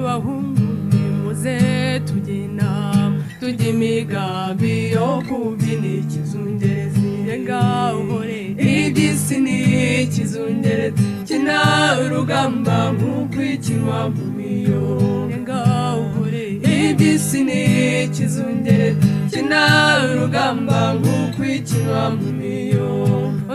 bahungu nimuze tugena tujya imigambi yo kubyina ikizungerezi ngahore iby'isi ni ikizungerezi kina urugamba nk'uko ikinwa mu miyo ngahore iby'isi ni ikizungerezi kina urugamba nk'uko ikinwa mu miyo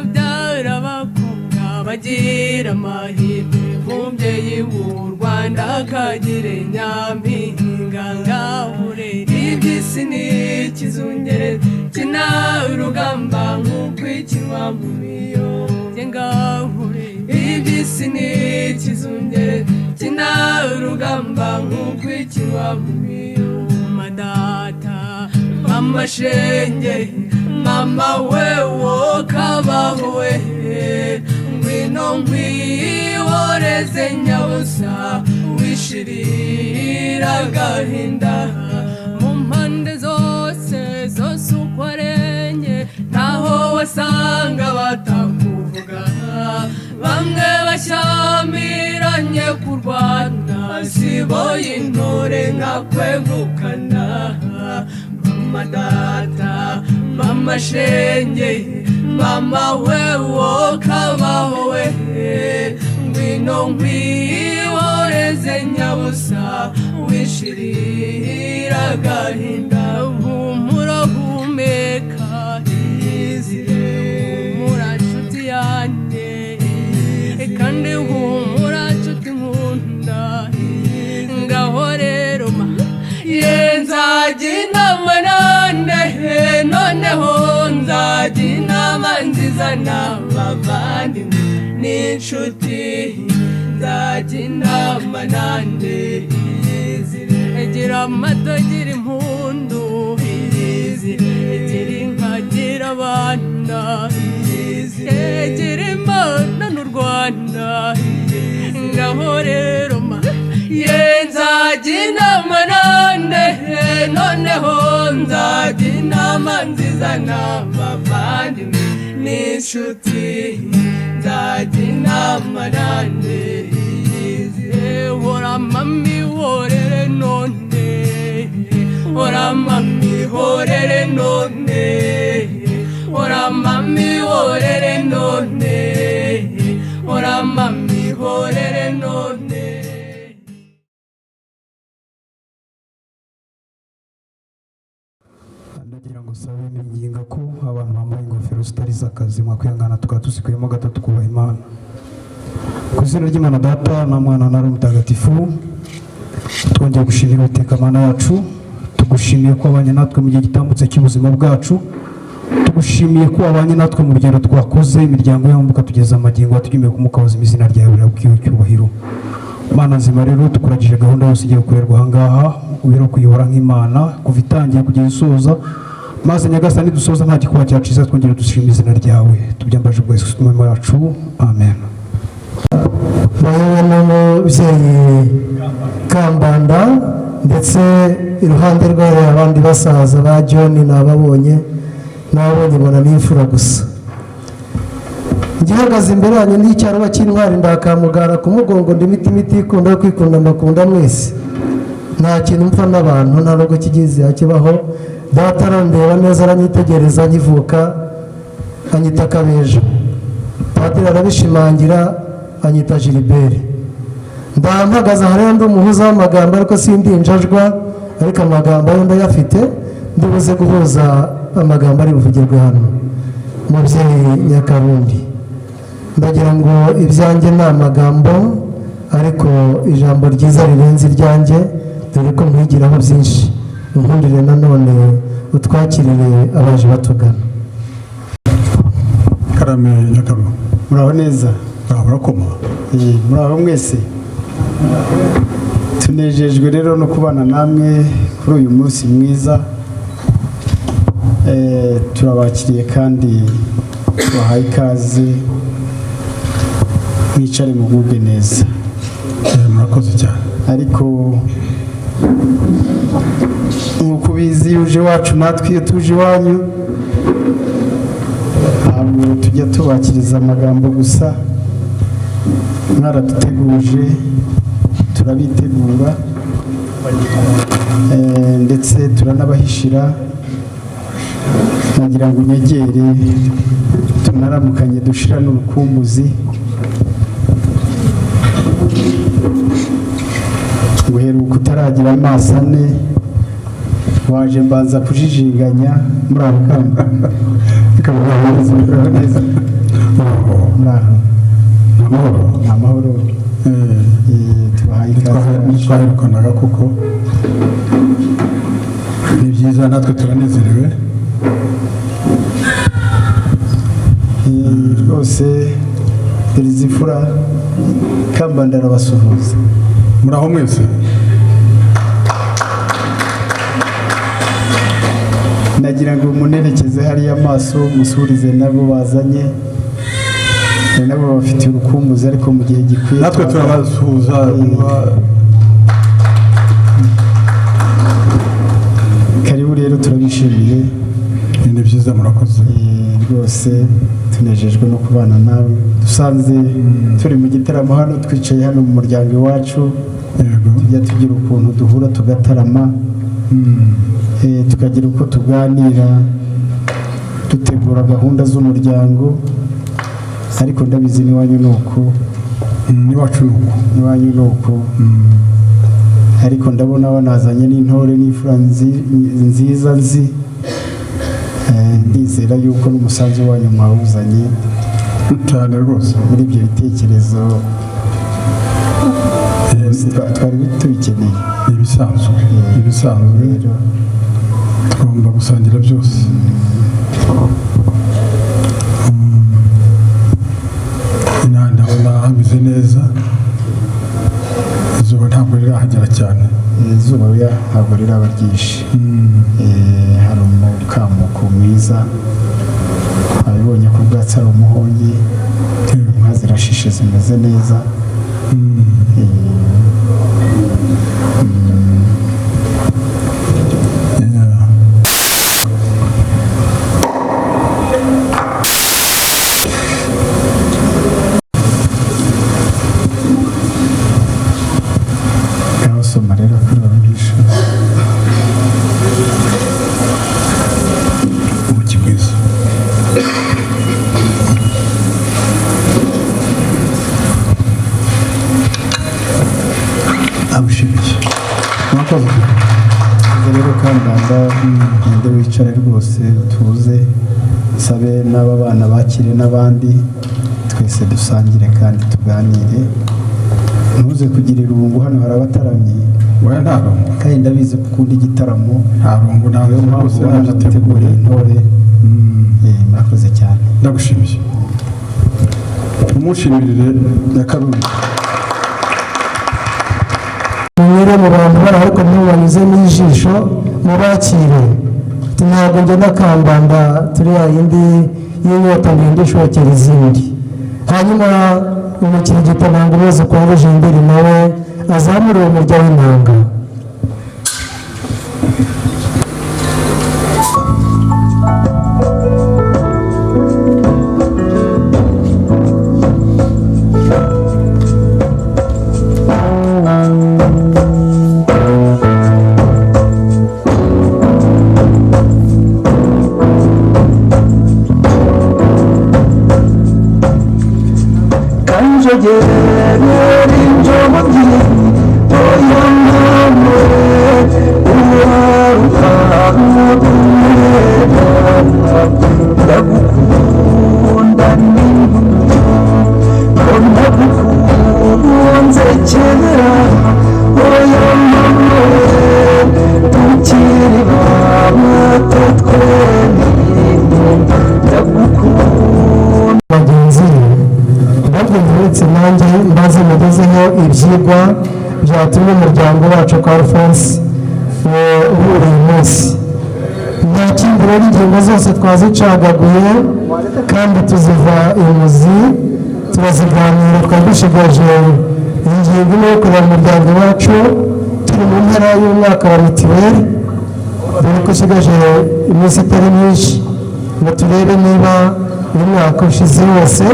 ubyara abakobwa bagira amahirwe umubyeyi w'u Rwanda akagire nyampinga ngahore iby'isi ni ikizungerezi kina urugamba nk'uko ikinwa mu miyo ngahore iby'isi ni ikizungerezi kina urugamba nk'uko ikinwa mu miyo madata mama shenge mama wewo kabaho we ngwino nkwihoreze nyabusa wishirira agahinda mu mpande zose uko arenye ntaho wasanga batakuvuga bamwe bashyamiranye kurwana siboye intore nkakwegukana mama data mama shenge mama wewo kabaho we ngwino nkwihoreze nyabusa wishirira agahinda humura humeka iyizire humura nshuti yanjye kandi humura nshuti nkunda ngaho rero ma nzajya inama nande noneho nzajya inama nziza n'abavandimwe n'inshuti nzajya inama nande iyizire gira amato gira impundu iyizire gira inka gira abana iyizire gira imana n'u Rwanda ngaho rero ma nzajya inama nande noneho nzajya inama nziza n'abavandimwe n'inshuti nzajya inama nande iyizire hora mami horere none hora mami horere none hora mami horere none hora mami horere none. Ndagira ngo sabe n'inginga ko abantu bambaye ingofero zitari z'akazi mwakwihangana tukaba tuzikuyemo gatatu kubaha Imana ku izina ry'Imana Data na Mwana na Roho Mutagatifu. Twongeye gushimira Uwiteka Mana yacu, tugushimiye ko wabanye natwe mu gihe gitambutse cy'ubuzima bwacu, tugushimiye ko wabanye natwe mu rugendo twakoze, imiryango yombi ukatugeza amagingo watugemeye kumukabuza izina ryawe birabwiwe cyubahiro. Mana nzima rero tukuragije gahunda yose igiye gukorerwa ahangaha, ubiro kuyobora nk'Imana kuva itangiye kugeza isoza, maze Nyagasani dusoza nta gikuba cyaciza twongere dushima izina ryawe, tubyambaje ubwo Yesu Kristo wacu, amen. Bayobowe n'umubyeyi Kambanda ndetse iruhande rwayo abandi basaza ba John nababonye mbona n'imfura gusa. Ngihagaze imbere yanyu n'icyarwa cy'intwari ndakamugara ku mugongo ndimiti ikunda kwikunda mbakunda mwese. Nta kintu mpfa n'abantu nta nubwo kigize yakibaho. Data arandeba neza aranyitegereza nkivuka anyita Kabeja. Padiri arabishimangira anyita Gilbert. Ndampagaza hariya ndi umuhuza w'amagambo ariko sindinjajwa, ariko amagambo yo ndayafite ndibuze guhuza amagambo ari buvugirwe hano. Mubyeyi Nyakarundi, ndagira ngo ibyanjye ni amagambo ariko ijambo ryiza rirenze iryanjye, dore ko nkwigiraho byinshi. Nkundire nanone utwakirire abaje batugana. Karame Nyakarundi, muraho neza? murakoma? Muraho mwese? tunejejwe rero no kubana namwe kuri uyu munsi mwiza. Turabakiriye kandi bahaye ikaze, mwicare mugubwe neza. Murakoze cyane. Ariko nk'uko ubizi uje wacu natwe iyo tuje iwanyu ntabwo tujya tubakiriza amagambo gusa, mwaraduteguje turabitegura ndetse turanabahishira nagira ngo unyegere tunaramukanye dushira n'urukumbuzi guheruka utaragira amaso ane waje mbanza kujijinganya muri abo kamba ni amahoro tubahaye ikaze twahirukanaga kuko ni byiza natwe turanezerewe rwose Perizifura Kambanda arabasuhuza muraho mwese nagira ngo munerekeze hariya amaso musurize nabo bazanye nabo bafite urukumbuzi ariko mu gihe gikwiye natwe turabasuhuza karibu rero turabishimiye ni byiza murakoze rwose tunejejwe no kubana nawe dusanze turi mu gitaramo hano twicaye hano mu muryango iwacu tujya tugira ukuntu duhura tugatarama tukagira uko tuganira dutegura gahunda z'umuryango ariko ndabizi n'iwanyu ni uko n'iwacu ni uko n'iwanyu ni uko ariko ndabona banazanye n'intore n'imfura nziza nzi ndizera yuko n'umusanzu wanyu mwawuzanye cyane rwose muri ibyo bitekerezo twari tubikeneye ibisanzwe tugomba gusangira byose ndabona hameze neza izuba ntabwo rirahagera cyane izuba ntabwo riraba ryinshi hari umukamuko mwiza abibonye ko ubwatsi ari umuhongi inka zirashishe zimeze neza soma rero kuri babigisha umuki mwiza abushimiye mwakoze rero Kambanda ninde wicare rwose tuze sabe n'aba bana bakire n'abandi twese dusangire kandi tuganire ntuze kugira irungu hano hari abataramye oya nta rungu kandi ndabizi ko ukunda igitaramo nta rungu nawe rwose nabiteguriye intore murakoze cyane ndagushimiye umushimirire Nyakarundi munyure mu bantu bari ariko ntibanyuze n'ijisho mubakire ntabwo ngenda Kambanda turi yayindi y'inyota ndende ishokera izindi hanyuma umukirigita ntabwo umaze kwa Rujindiri nawe azamura uwo murya w'intanga ibyigwa byatumye umuryango wacu kwa Alphonse uhura uyu munsi nta kindi rero ingingo zose twazicagaguye kandi tuziva imuzi turaziganira twari dushigaje ingingo imwe yo kureba umuryango wacu turi mu mpera y'umwaka wa mitiweli dore ko usigaje iminsi itari myinshi ngo turebe niba uyu mwaka ushize wose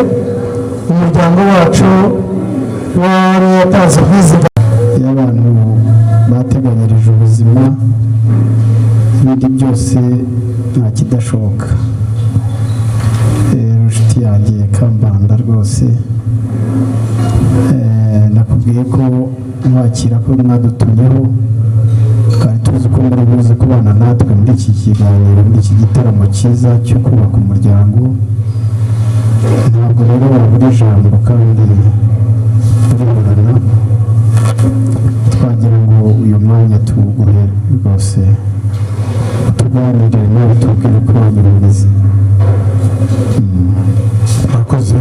umuryango wacu wari watanze ubwizigame iyo abantu bateganya rwose nta kidashoboka. Inshuti yanjye Kambanda rwose nakubwiye ko mwakira ko mwadutumyeho kandi tuzi ko muri buze kubana natwe muri iki kiganiro, muri iki gitaramo cyiza cyo kubaka umuryango. Ntabwo rero wabura ijambo kandi uriburana, twagira ngo uyu mwanya tuwuguhe rwose tuganire nawe tubwire uko wagira umeze. Murakoze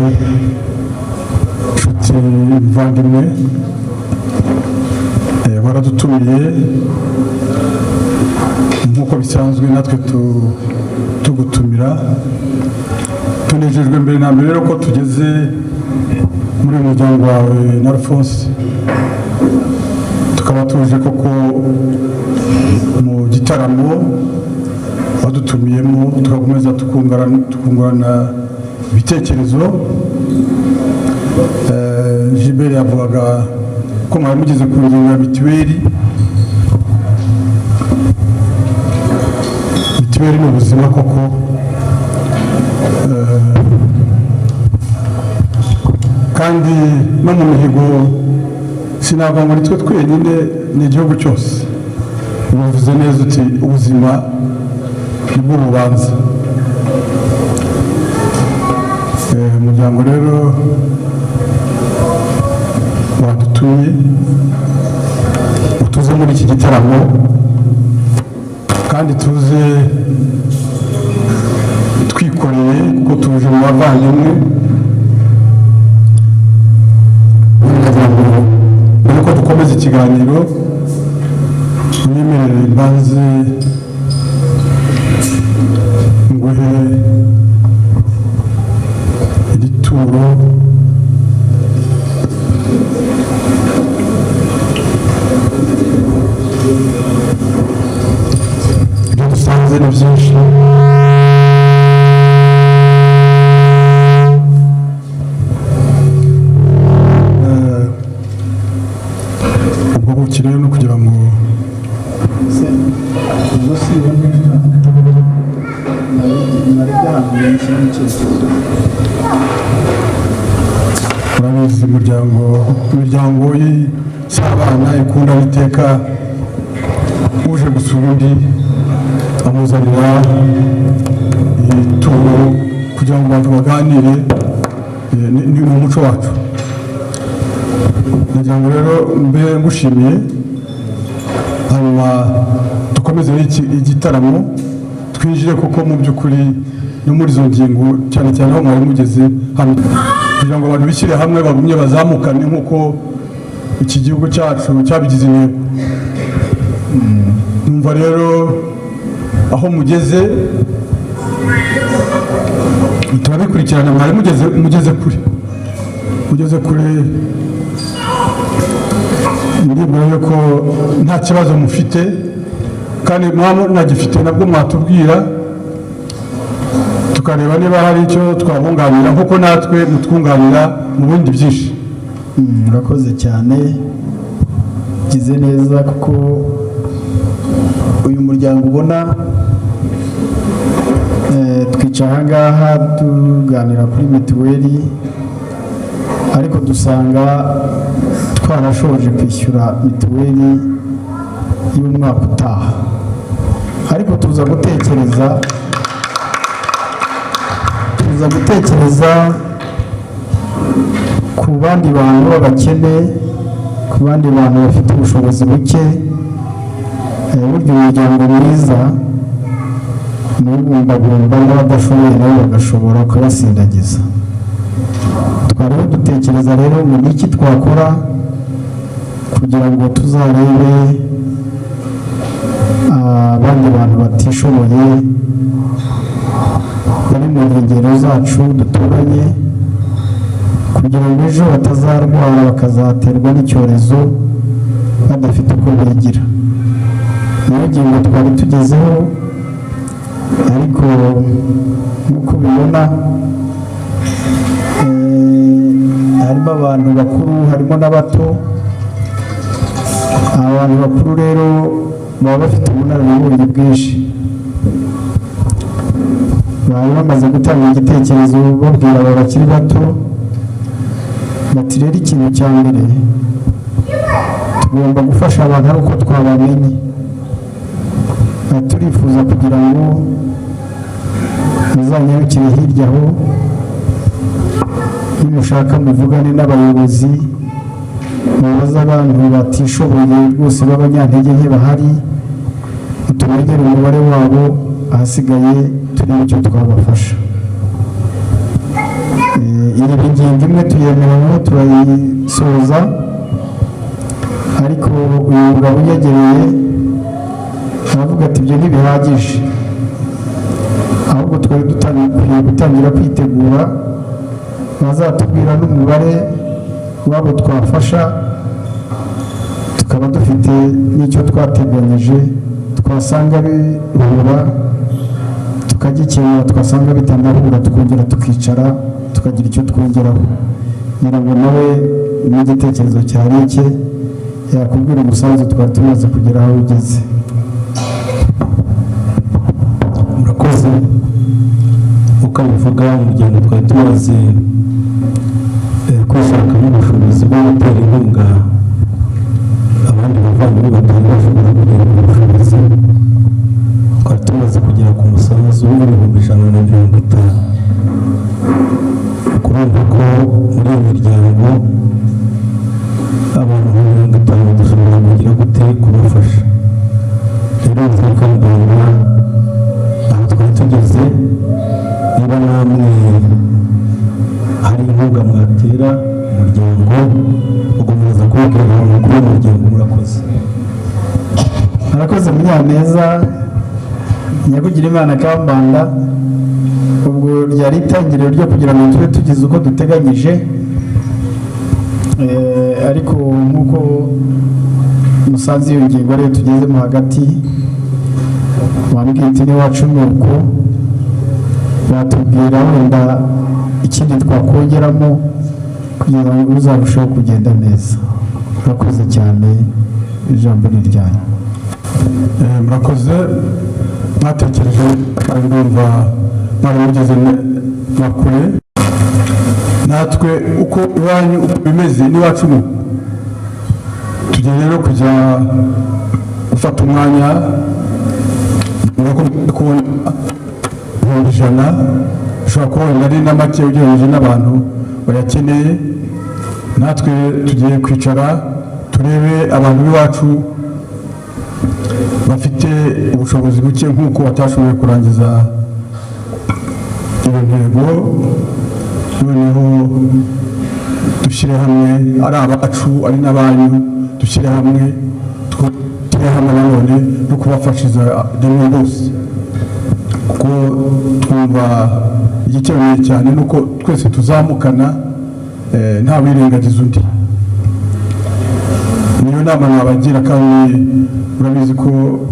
inshuti muvandimwe, baradutumiye nk'uko bisanzwe natwe tugutumira. Tunejejwe mbere na mbere rero ko tugeze muri uyu muryango wawe na Alphonse, tukaba tuje koko mu gitaramo wadutumiyemo, tugakomeza tukungurana ibitekerezo. Gilbert yavugaga ko mwari mugeze ku ngingo ya mituweli. Mituweli ni ubuzima koko, kandi no mu mihigo sinavuga ngo nitwe twenyine, ni igihugu cyose. Bavuze neza uti ubuzima nibwo bubanza. Umuryango rero wadutumye utuze muri iki gitaramo, kandi tuze twikoreye kuko tuje mu bavandimwe. Mbere ko dukomeza ikiganiro, mwemerere mbanze nguhe iri turo ibyo dusanze ni byinshi. Ubwo bukire no kugira ngo urabizi imiryango y'abana ikunda iteka uje gusura undi amuzanira ituro kugira ngo abantu baganire. Ni umuco wacu. Nagira ngo rero mbe ngushimiye, hanyuma dukomeze igitaramo, twinjire kuko mu by'ukuri no muri izo ngingo cyane cyane aho mwari mugeze hano, kugira ngo abantu bishyire hamwe bagumye bazamukane nk'uko iki gihugu cyacu cyabigize intego. Numva rero aho mugeze turabikurikirana, mwari mugeze kure. Ndibwira yuko nta kibazo mufite, kandi mwaba munagifite nabwo mwatubwira tukareba niba hari icyo twabunganira, nk'uko natwe mutwunganira mu bindi byinshi. Murakoze cyane, ugize neza, kuko uyu muryango ubona twicara aha ngaha tuganira kuri mituweli, ariko dusanga twarashoje kwishyura mituweli y'umwaka utaha. Ariko tuza gutekereza ku bandi bantu b'abakene, ku bandi bantu bafite ubushobozi buke. Burya umuryango mwiza ni ubumbabumba n'abadashoboye nabo bagashobora kubasindagiza. Twariho dutekereza rero ngo ni iki twakora kugira ngo tuzarebe abandi bantu batishoboye bari mu nkengero zacu duturanye, kugira ngo ejo batazarwara bakazaterwa n'icyorezo badafite uko bigira. Niyo ngingo twari tugezeho, ariko nk'uko ubibona harimo abantu bakuru, harimo n'abato. Abantu bakuru rero baba bafite ubunararibonye bwinshi, bari bamaze gutanga igitekerezo babwira aba bakiri bato bati rero ikintu cya mbere tugomba gufasha abantu ari uko twabamenye. Turifuza kugira ngo muzanyarukire hirya aho, nimushaka muvugane n'abayobozi, mubaze abantu batishoboye rwose b'abanyantege nke bahari, tumenyere umubare wabo, ahasigaye turebe icyo twabafasha. Iyi ngingo imwe tuyemeramo turayisoza, ariko uyu mugabo unyegereye aravuga ati ibyo ntibihagije, ahubwo twari dukwiye gutangira kwitegura, bazatubwira n'umubare wabo twafasha, tukaba dufite n'icyo twateganyije, twasanga bihura tukagikemura, twasanga bitanahura tukongera tukicara tukagira icyo twongeraho. ngira ngo nawe n'igitekerezo cyari icye yakubwira umusanzu twari tumaze kugera aho ugeze. murakoze. uko bivuga umuryango twari tumaze kwishakamo ubushobozi bwo gutera inkunga abandi bavandimwe batari bashobora kugira ubushobozi, twari tumaze kugera ku musanzu w'ibihumbi 150. kurumva ko muri iyo miryango abantu 50 dushobora kugira gute kubafasha. rero nzakambara aho twari tugeze, niba namwe hari inkunga mwatera umuryango ugukomeza kubabwira umukuru w'umuryango. murakoze. Murakoze Munyaneza, Nyakugira Imana Kambanda. Ubwo ryari itangiriro ryo kugira ngo tube tugize uko duteganyije, ariko nk'uko musanze iyo ngingo ariyo tugezemo hagati, wambwite n'iwacu ni uko batubwira wenda ikindi twakongeramo kugira ngo uzarusheho kugenda neza. Murakoze cyane, ijambo ni ryanyu. murakoze. mwatekereje kandi ndumva mwari mugeze na kure, natwe uko iwanyu uko bimeze n'iwacu tugiye rero kujya gufata umwanya kubona 100, ushobora kubona ari na make ugereranyije n'abantu bayakeneye. natwe tugiye kwicara turebe abantu b'iwacu bafite ubushobozi buke nk'uko batashoboye kurangiza iyo ntego, noneho dushyire hamwe, ari abacu ari n'abanyu, dushyire hamwe nanone no kubafashiza rimwe bose, kuko twumva igikenewe cyane nuko twese tuzamukana nta wirengagiza undi. niyo nama nabagira, kandi urabizi ko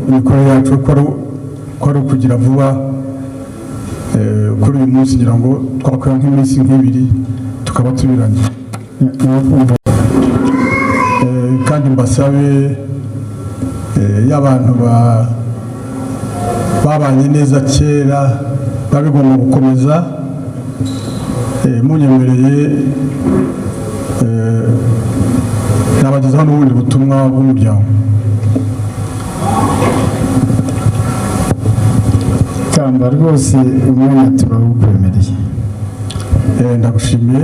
imikorere yacu ko ari ukugira vuba. kuri uyu munsi ngira ngo twakora nk'iminsi nk'ibiri tukaba tubirangiye. kandi mbasabe y'abantu babanye neza kera babigomba gukomeza, munyemereye nabagezaho n'ubundi butumwa bw'umuryango. Kamba rwose umwanya turawukwemereye. ndagushimiye.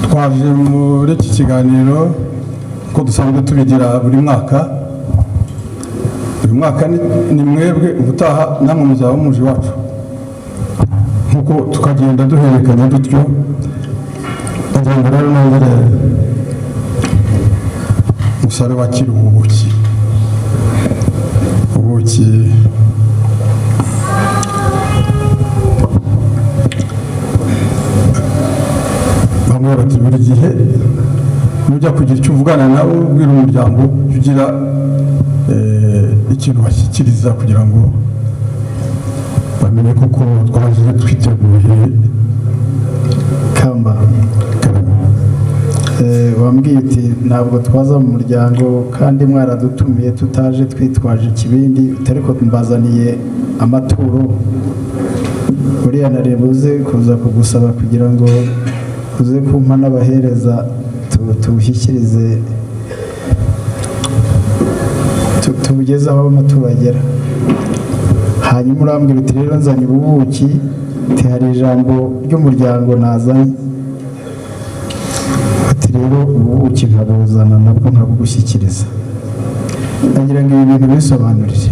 twaje muri iki kiganiro ko dusanzwe tubigira buri mwaka. uyu mwaka ni mwebwe, ubutaha namwe muzaba muje iwacu, nk'uko tukagenda duhererekanya dutyo. ndagira ngo rero nongere musare wakira ubuki bamwe bati buri gihe nujya kugira icyo uvugana nawe ubwira umuryango ugira ikintu bashyikiriza kugira ngo bamenye kuko twaje twiteguye. Kamba wambwiye uti ntabwo twaza mu muryango kandi mwaradutumiye tutaje twitwaje ikibindi, ariko mbazaniye amaturo, uriya narebuze kuza kugusaba kugira ngo uze kumpa n'abahereza tuwushyikirize tubugeze aho amaturo agera. Hanyuma urambwira uti rero nzanye ubuki, hari ijambo ry'umuryango nazanye, ati rero ubuki nkabuzana nabwo nkabugushyikiriza. Ndagira ngo ibi bintu bisobanurire.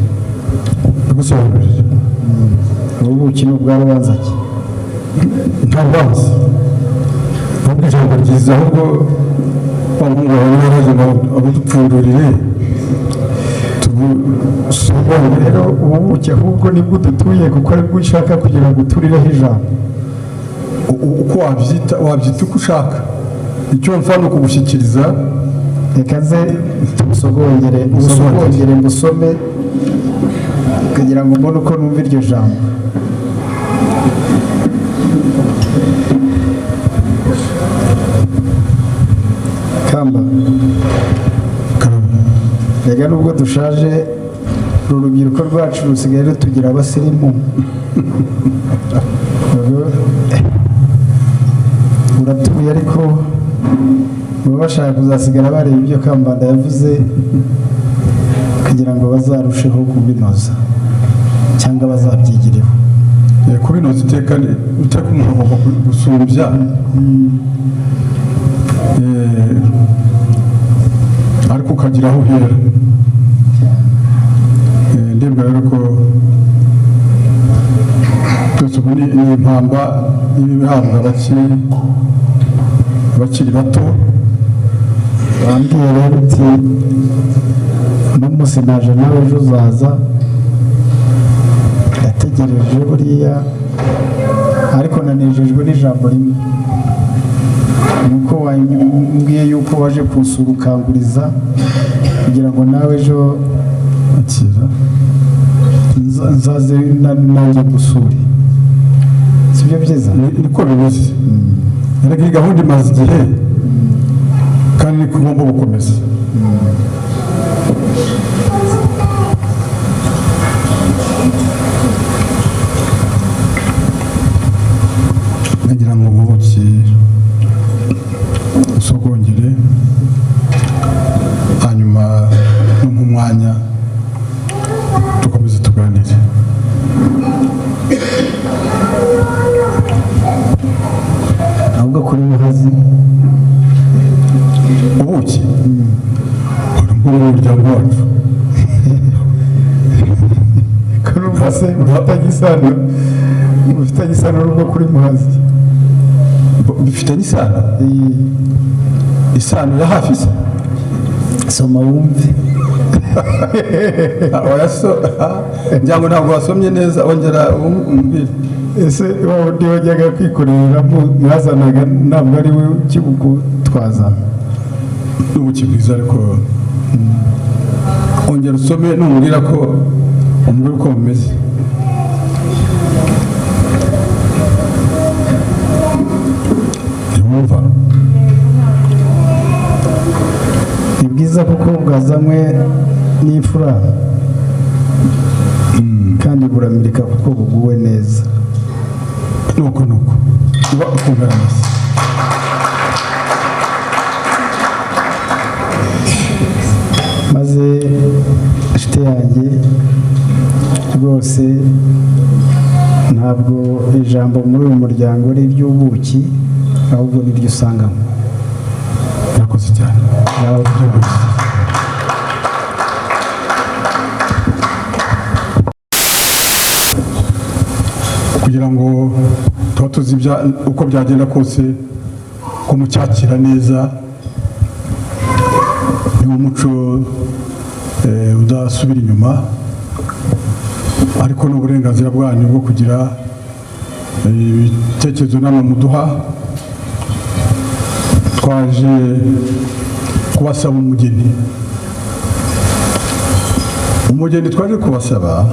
Ubuki ni ubwa rubanza ki? Nta rubanza, ahubwo ijambo ryiza, ahubwo abahungu bawe abudupfundurire tubusomere. Rero ubuki ahubwo nibwo dutuye kuko aribwo ushaka kugira ngo uturireho ijambo. Uko wabyita uko ushaka, icyo mfa ni ukugushyikiriza. Reka nze tubusogongere mbusome kugira ngo mbone uko numva iryo jambo. Kamba, rega nubwo dushaje, urubyiruko rwacu rusigaye rutugira abasirimu. Uratuye ariko baba bashaka kuzasigara bareba ibyo Kambanda yavuze kugira ngo bazarusheho kubinoza cyangwa bazabyigireho. Kubinoza uteka umuntu agomba gusumbya, ariko ukagira aho uhera. Ndebwa rero ko byose ubu ni impamba y'ibihabwa abakiri bato. Bambwiye rero uti n'umunsi naje nawe ejo uzaza, ndategereje buriya, ariko nanejejwe n'ijambo rimwe, nuko wambwiye yuko waje kunsura ukanguriza kugira ngo nawe ejo nzaze nanjye gusura. Sibyo byiza? Niko bimeze. Ariko iyi gahunda imaze igihe kandi niko igomba gukomeza. Nagira ngo ubuki usogongere, hanyuma n'umwanya dukomeze tuganire. Ahubwo kuri muhazi ubuki urumva umuryango wacu kurumva se ufitanye isano n'ubwo kuri muhazi. Bifitanye isano ya hafi se. Soma wumve. ngira ngo ntabwo wasomye neza, ongera umbwire. Ese wowe undi wajyaga kwikorera mwazanaga ntabwo ari we ukibugutwaza? N'ubuki bwiza, ariko ongera usome numbwira ko umbwira uko bumeze. Ntiwumva? Ni bwiza kuko bwazanywe n'imfura kandi buramirika kuko buguwe neza. Nuko uba ukugaragaza. Maze inshuti yanjye rwose, ntabwo ijambo muri uyu muryango ari iry'ubuki, ahubwo niryo usangamo. Murakoze cyane. Kugira ngo tuba tuzi uko byagenda kose ko mucyakira neza, niwo muco udasubira inyuma, ariko n'uburenganzira bwanyu bwo kugira ibitekerezo n'ama muduha. Twaje kubasaba umugeni. Umugeni twaje kubasaba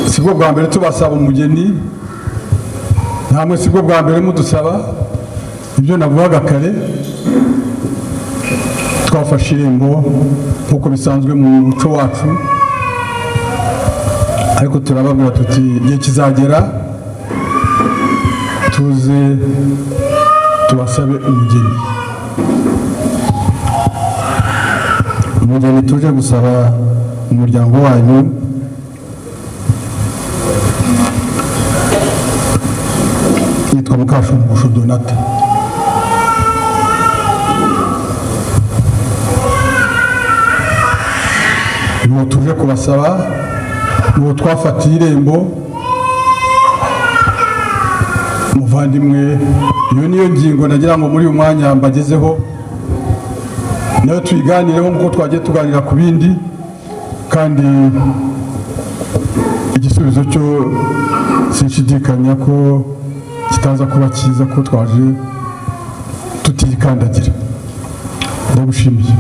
sibwo bwa mbere tubasaba umugeni, namwe sibwo bwa mbere mudusaba. Ibyo navugaga kare, twafashe irembo nk'uko bisanzwe mu muco wacu, ariko turababwira tuti igihe kizagera tuze tubasabe umugeni. Umugeni tuje gusaba umuryango wanyu yitwa Mukashumbusho Donata. Nuwo tuje kubasaba, nuwo twafatiye irembo. Muvandimwe, iyo niyo ngingo nagira ngo muri uyu mwanya mbagezeho, nayo tuyiganireho nk'uko twagiye tuganira ku bindi, kandi igisubizo cyo sinshidikanya ko kitaza kuba cyiza, ko twaje tutikandagira. Ndagushimiye.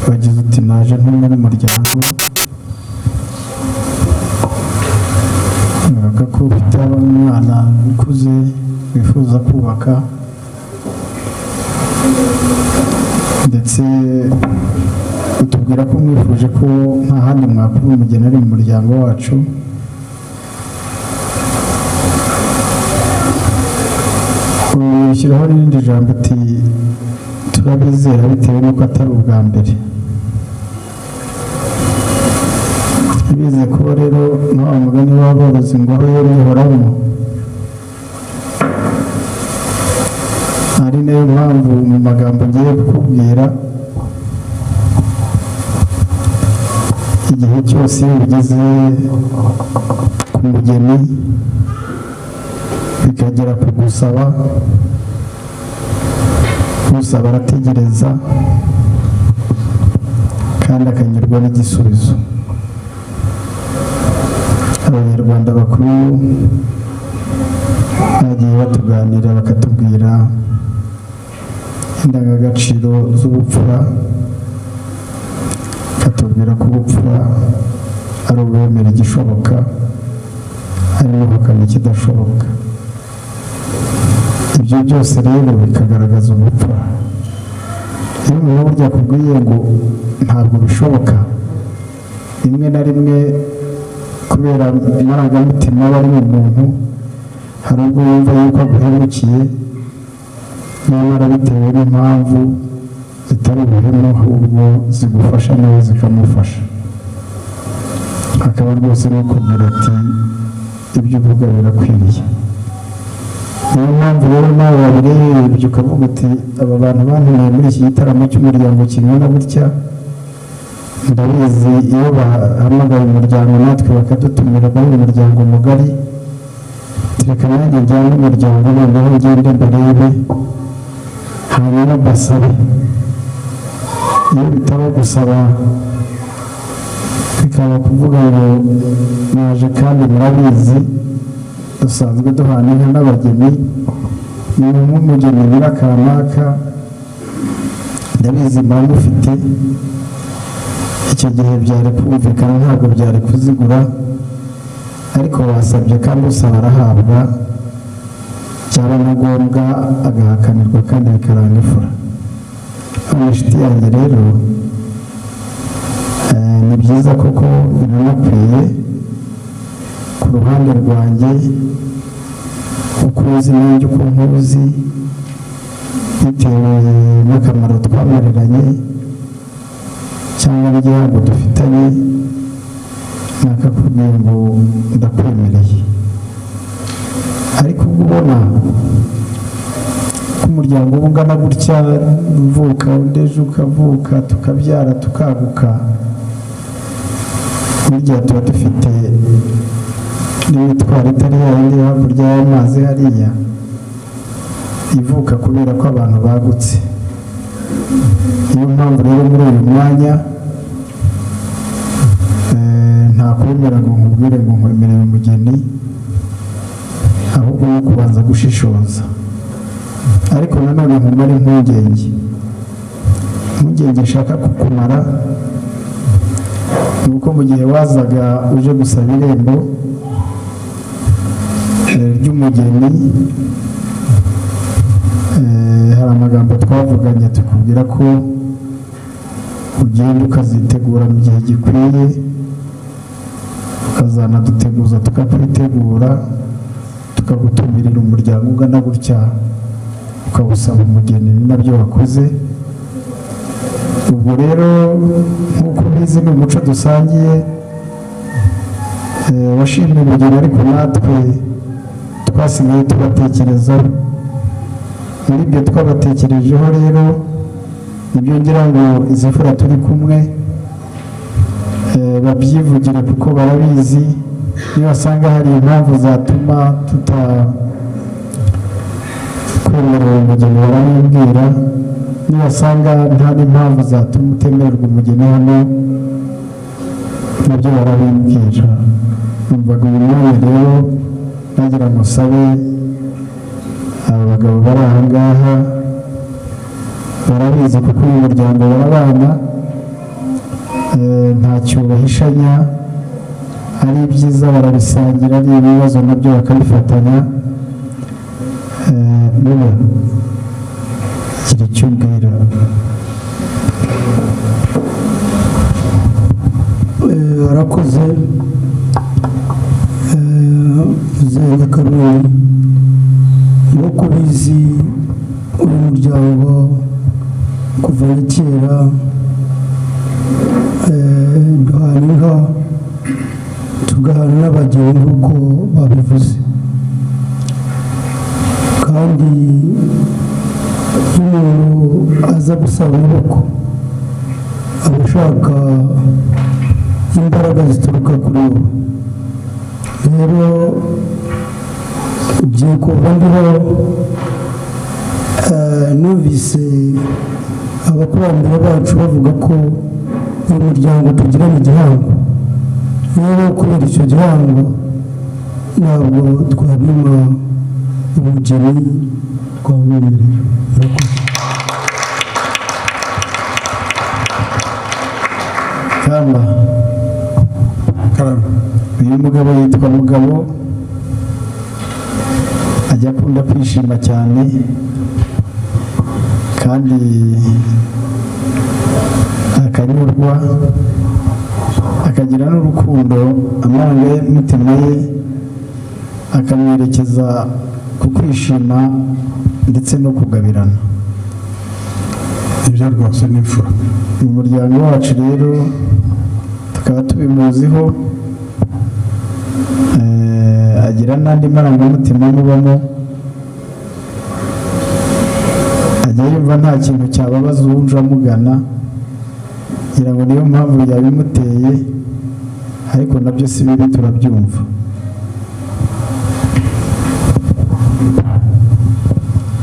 Wagize uti naje ntumwe n'umuryango, bavuga ko ufite umwana ukuze wifuza kubaka, ndetse utubwira ko mwifuje ko nta handi mwakura umugeni ari mu muryango wacu. Ushyiraho n'irindi jambo uti turabizera bitewe n'uko atari ubwa mbere. Bize kuba rero na wa mugani w'aborozi ngo aho yororamo, ari nayo mpamvu mu magambo ngiye kukubwira, igihe cyose iyo bigeze ku mugeni bikagera ku gusaba, usaba arategereza kandi akanyurwa n'igisubizo. Abanyarwanda bakuru bagiye batuganira bakatubwira indangagaciro z'ubupfura, bakatubwira ko ubupfura ari ubwemera igishoboka, ari n'ubuhakana ikidashoboka. Ibyo byose rero bikagaragaza ubupfura. Iyo umuntu burya akubwiye ngo ntabwo bishoboka, rimwe na rimwe kubera amarangamutima aba ari mu muntu, hari ubwo yumva yuko aguhemukiye, nyamara bitewe n'impamvu zitari ubuhemu, ahubwo zigufasha nawe zikamufasha. Akaba rwose n'ukubwira ati ibyo uvuga birakwiriye. Niyo mpamvu rero nawe wabirebye ukavuga uti aba bantu bantumiye muri iki gitaramo cy'umuryango kingana gutya, ndabizi iyo bahamagaye umuryango natwe bakadutumira muri uyu muryango mugari, reka nanjye njyane umuryango noneho ngende mbarebe, hanyuma mbasabe. Iyo bitaba gusaba bikaba kuvuga ngo naje kandi murabizi dusanzwe duhana inka n'abageni, ni nk'umugeni nyirakanaka ndabizi mba mufite, icyo gihe byari kumvikana ntabwo byari kuzigura, ariko wasabye kandi usaba arahabwa, byaba na ngombwa agahakanirwa kandi bikaranga ifura. Inshuti yanjye rero, ni byiza koko biranakwiye ku ruhande rwanjye, uko uzi nanjye uko nkuzi, bitewe n'akamaro twamariranye cyangwa n'igihango dufitanye, nakakubwiye ngo ndakwemereye. Ariko ubwo ubona ko umuryango uba ungana gutya, uvuka undi ejo ukavuka, tukabyara tukaguka, burya tuba dufite n'imitwaro itari yayindi hakurya y'amazi hariya, ivuka kubera ko abantu bagutse. Niyo mpamvu rero muri uyu mwanya nta kwemera ngo nkubwire ngo nkwemereye umugeni, ahubwo no kubanza gushishoza. Ariko nanone nkumara impungenge nshaka kukumara ni uko mu gihe wazaga uje gusaba irembo ry'umugeni, hari amagambo twavuganye tukubwira ko ugenda ukazitegura mu gihe gikwiye, ukazanaduteguza tukakwitegura, tukagutumirira umuryango ungana gutya ukawusaba umugeni. Ni nabyo wakoze. Ubwo rero nk'uko ubizi ni umuco dusangiye, washimye umugeni ariko natwe twasigaye tubatekerezaho. Muri ibyo twabatekerejeho rero nibyo ngira ngo izi mfura turi kumwe babyivugire, kuko barabizi. Iyo basanga hari impamvu zatuma tutakwemerera umugeni barabibwira, niyo basanga nta n'impamvu zatuma utemererwa umugeni hano nabyo barabibwira. Numvaga uyu mwanya rero nagira ngo sabe aba bagabo bari aha ngaha, barabizi kuko uyu muryango barabana, ntacyo bahishanya, ari ibyiza barabisangira, ari ibibazo nabyo bakabifatanya. Niba gira icyo umbwira. Arakoze Zenge Karoli, nk'uko ubizi uyu muryango kuva na kera duhana inka tugahana n'abageni nk'uko babivuze, kandi iyo umuntu aza gusaba amaboko aba ashaka imbaraga zituruka kuri we. Rero ugiye kuva ndiho numvise abakurambere bacu bavuga ko uyu muryango tugirana igihango. Rero kubera icyo gihango ntabwo twabima umugeni twawumereye. Kamba, uyu mugabo yitwa Mugabo, ajya akunda kwishima cyane kandi akanyurwa, akagira n'urukundo. Amarangamutima ye akamwerekeza ku kwishima ndetse no kugabirana. Ibyo rwose ni imfura. Mu muryango wacu rero tukaba tubimuziho, agira n'andi marangamutima amubamo, ajya yumva nta kintu cyababaza uwuje amugana, ngira ngo niyo mpamvu yabimuteye, ariko nabyo si bibi, turabyumva.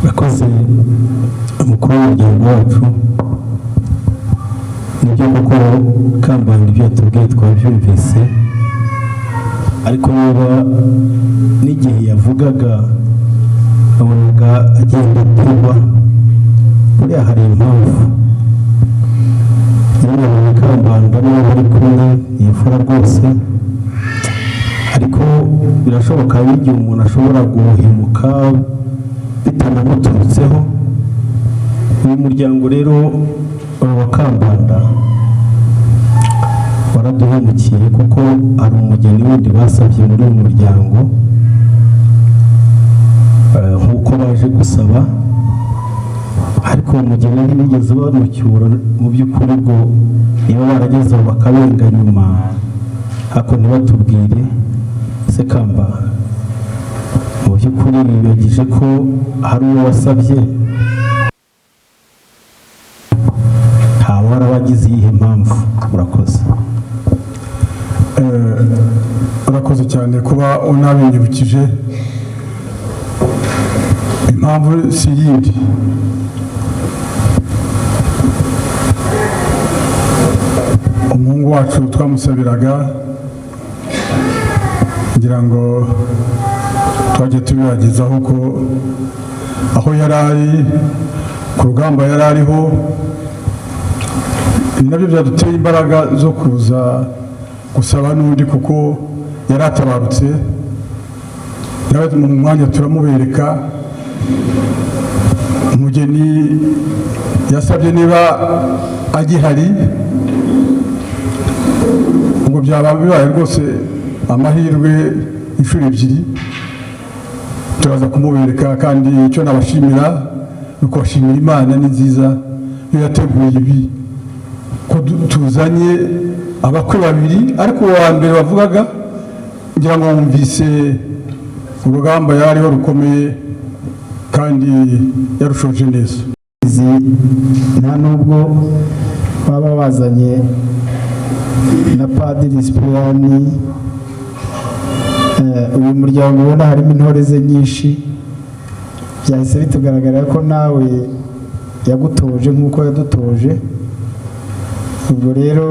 Bakoze umukuru w'umuryango wacu, nibyo koko Kambanda ibyo yatubwiye twabyumvise, ariko niba n'igihe yavugaga wabonaga agenda aturwa, buriya hari impamvu. Nyamara Kambanda niba bari kumwe yifura rwose, ariko birashoboka igihe umuntu ashobora guhemuka bitanamuturutseho. Uyu muryango rero wa Kambanda waraduhemukiye, kuko hari umugeni wundi basabye muri uyu muryango nk'uko baje gusaba, ariko uwo mugeni ntibigeze bamucyura. Mu by'ukuri ubwo niba baragezeho bakabenga nyuma, ariko ntibatubwire. Se Kamba, mu by'ukuri bibagije ko hari uwo wasabye, ntawe warabagize iyihe mpamvu? Urakoze. Urakoze cyane kuba unabinyibukije. Impamvu si yindi, umuhungu wacu twamusabiraga, ngira ngo twagiye tubibagezaho ko aho yari ari ku rugamba yari ariho, ni nabyo byaduteye imbaraga zo kuza gusaba n'undi, kuko yari atabarutse. nawe mu mwanya turamubereka. Umugeni yasabye niba agihari, ngo byaba bibaye rwose amahirwe inshuro ebyiri turaza kumubereka. kandi icyo nabashimira ni ukubashimira Imana ni nziza yo yateguye ibi, ko tuzanye abakwe babiri, ariko uwa mbere wavugaga ngira ngo wumvise urugamba yariho rukomeye kandi yarushoje neza. Nta nubwo baba bazanye na Padiri Sipiriyani, uyu muryango ubona harimo intore ze nyinshi, byahise bitugaragara ko nawe yagutoje nk'uko yadutoje. ubwo rero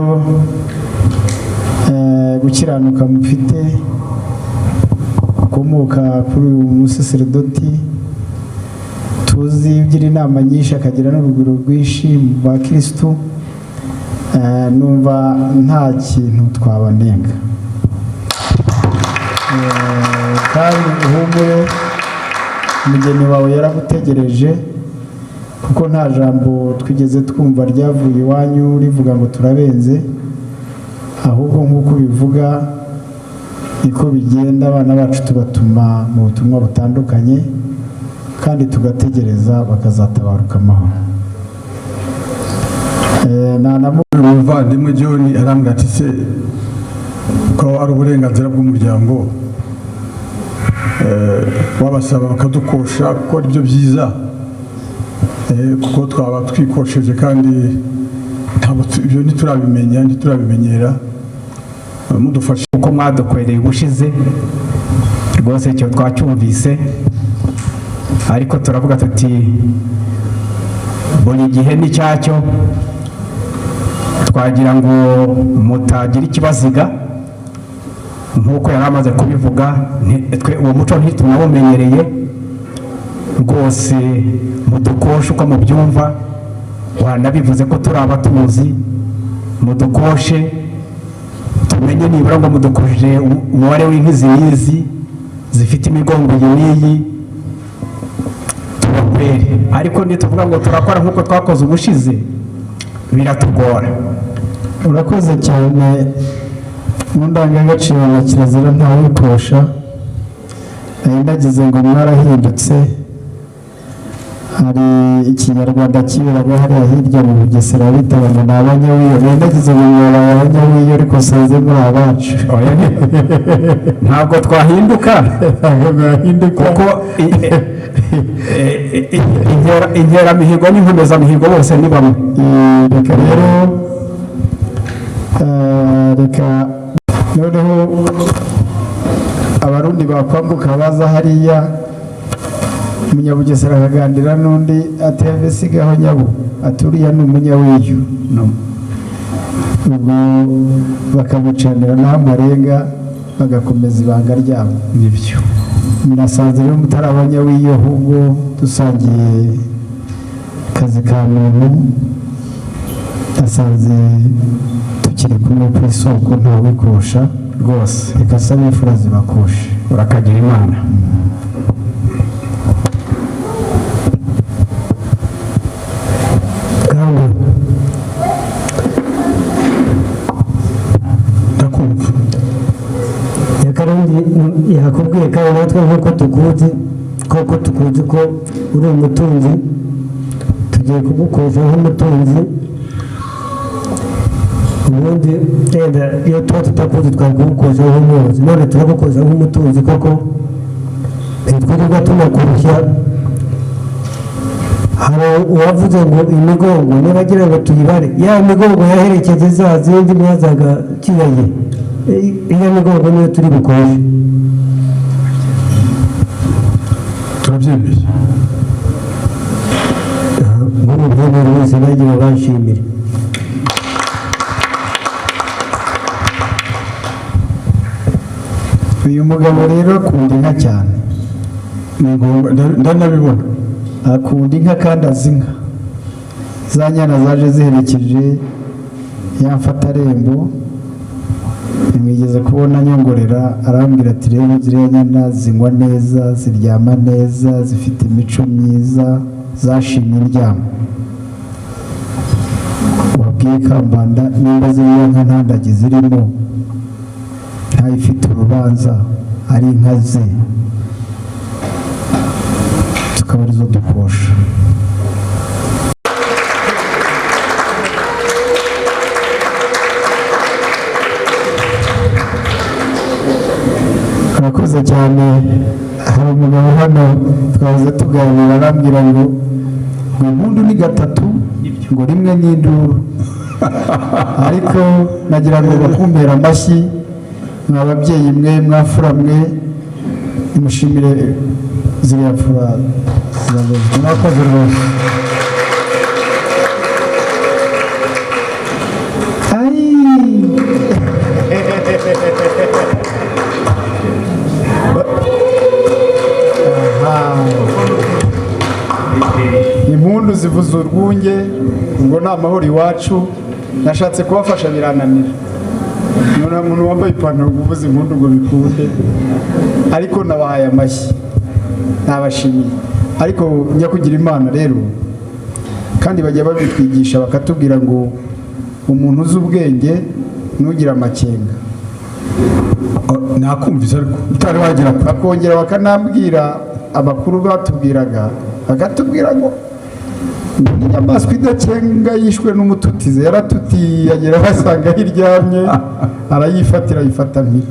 gukiranuka mufite ukomoka kuri uyu musaseredoti tuzi ugira inama nyinshi akagira n'urugwiro rwinshi mu bakirisitu, numva nta kintu twabanenga. kandi uhumure, umugeni wawe yaragutegereje, kuko nta jambo twigeze twumva ryavuye iwanyu rivuga ngo turabenze, ahubwo nk'uko bivuga niko bigenda. Abana bacu tubatuma mu butumwa butandukanye kandi tugategereza bakazatabaruka amahoro. umuvandimwe John arambwira ati se ko ari uburenganzira bw'umuryango wabasaba bakadukosha gukora ibyo byiza, kuko twaba twikosheje kandi ibyo ntiturabimenyera. mudufashe uko mwadukwereye ubushize rwose, icyo twacyumvise, ariko turavuga tuti buri gihe ni cyacyo, twagira ngo mutagira ikibaziga nk'uko yari amaze kubivuga. uwo muco ntitunabumenyereye rwose, mudukoshe uko mubyumva. wanabivuze ko turi abatuzi, mudukoshe tumenye nibura ngo mudukoshe umubare w'inka izi zifite imigongo iyi n'iyi, tubakwere. ariko nituvuga ngo turakora nk'uko twakoze ubushize biratugora. urakoze cyane. mu ndangagaciro na kirazira ntawikosha, ndagize ngo mwarahindutse. hari ikinyarwanda kiberaga hariya hirya mu Bugesera bitaga ngo ni abanyawiyo. ndagize ngo mwabaye abanyawiyo, ariko sanze muri abacu. ntabwo twahinduka kuko inkeramihigo n'inkomezamihigo bose ni bamwe. reka rero reka noneho abarundi bakwambuka baza hariya, umunyabugesera akaganira n'undi ateve sigaho nyabo, aturiya ni umunyawiyo. ubwo bakamucanira naho amarenga bagakomeza ibanga ryabo. nibyo nasanze rero mutari abanyawiyo, ahubwo dusangiye akazi ka muntu. nasanze tukiri kumwe ku isoko, ntawikosha rwose. reka sa n'imfura zibakoshe. urakagira Imana. ndakumva. yakubwiye kandi natwe nk'uko tukuzi, koko tukuzi ko uri umutunzi, tugiye kugukosha nk'umutunzi. ubundi wenda iyo tuba tutakuzi twari kugukosha nk'umuyobozi, none turagukosha nk'umutunzi koko, ntitwirirwa tunakurushya. hari uwavuze ngo imigongo nibagira ngo tuyibare, ya migongo yaherekeje za zindi mwazaga kiyaye, iyo migongo niyo turi bukoshe. turabyemeye. nk'umubyemere wese bagira banshimire. uyu mugabo rero akunda inka cyane, ni ngombwa ndanabibona. akunda inka kandi azi inka. za nyana zaje ziherekeje ya mfatarembo nimwigeze kubona nyongorera arambwira ati rero ziriya nyana zinywa neza, ziryama neza, zifite imico myiza, zashimye indyamo. wabwiye Kambanda nimba ziriya nka nta ndagi zirimo, ntayifite urubanza, ari inka ze, tukaba arizo dukosha. Murakoze cyane. Hari umugabo hano twahoze tuganira arambwira ngo impundu ni gatatu ngo rimwe ni induru. Ariko nagira ngo bakumbere amashyi mwa babyeyi mwe, mwafura mwe, mushimire ziriya fura. Mwakoze rwose. Impundu zivuza urwunge ngo ni amahoro iwacu. Nashatse kubafasha birananira, none umuntu wambaye ipantaro uvuza impundu ngo bikunde, ariko nabahaye amashyi, nabashimiye. Ariko njya kugira Imana rero, kandi bajya babitwigisha bakatubwira ngo umuntu uzi ubwenge nugira amakenga. Nakumvise ariko utari wagira bakongera bakanambwira abakuru batubwiraga, bakatubwira ngo inyamaswa idakenga yishwe n'umututizi, yaratutiye agera basanga hiryamye arayifatira, ayifata mpiri.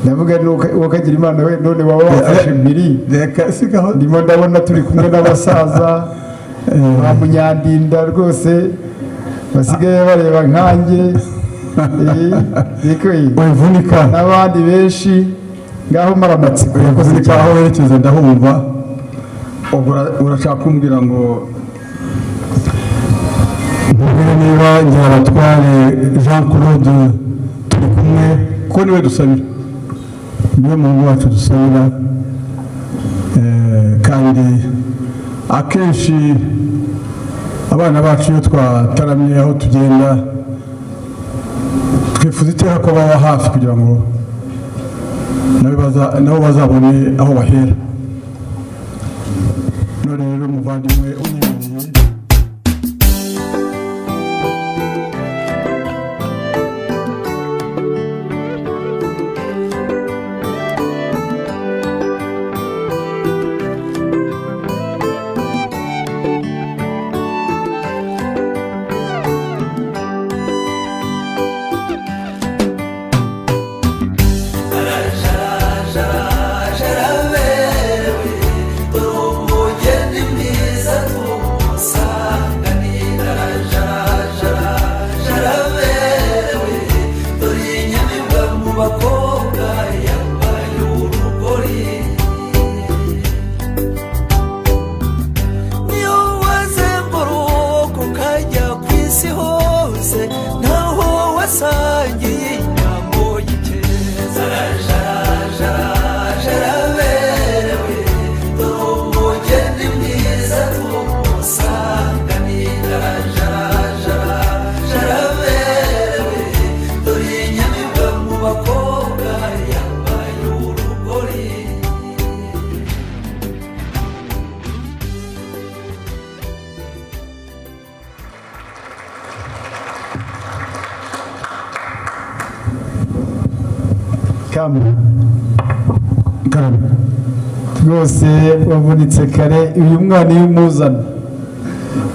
ndavuga ukagira Imana we, none waba wafashe mpiri. Ndimo ndabona turi kumwe n'abasaza ba Munyandinda rwose basigaye bareba nkanjye, wivunika n'abandi benshi. Ngaho maramatsiko yakoze icyaho werekeza ndahumva. Urashaka kumbwira ngo mbere niba Ngirabatware Jean Claude turi kumwe, ko niwe dusabira, niwe Mungu wacu dusabira. Kandi akenshi abana bacu iyo twataramye aho tugenda twifuza iteka ko baba hafi kugira ngo nabo bazabone aho bahera. None rero umuvandimwe unyemereye rwose wavunitse kare. Uyu mwana iyo umuzana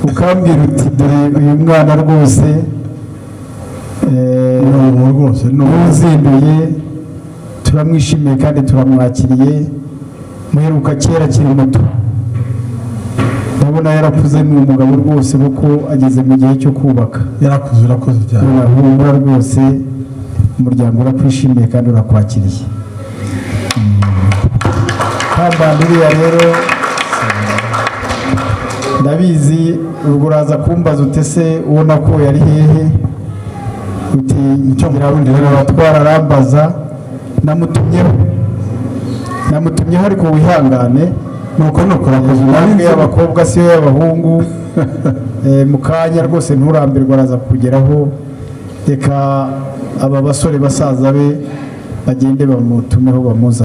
ukambwira uti dore uyu mwana rwose n'uzinduye, turamwishimiye kandi turamwakiriye. Muheruka kera akiri muto, ndabona yarakuze. Ni umugabo rwose kuko ageze mu gihe cyo kubaka. yarakuze. Urakoze cyane. Urahumura rwose, umuryango urakwishimiye kandi urakwakiriye. Kambanda uriya rero ndabizi, ubwo uraza kumbaza utese ubona ko yari hehe, uti Ngirabatware arambaza, namutumyeho namutumyeho ariko wihangane nuko urakoze intambwe y'abakobwa siyo y'abahungu mu kanya rwose nturambirwa araza kugeraho reka aba basore basaza be bagende bamutumeho bamuza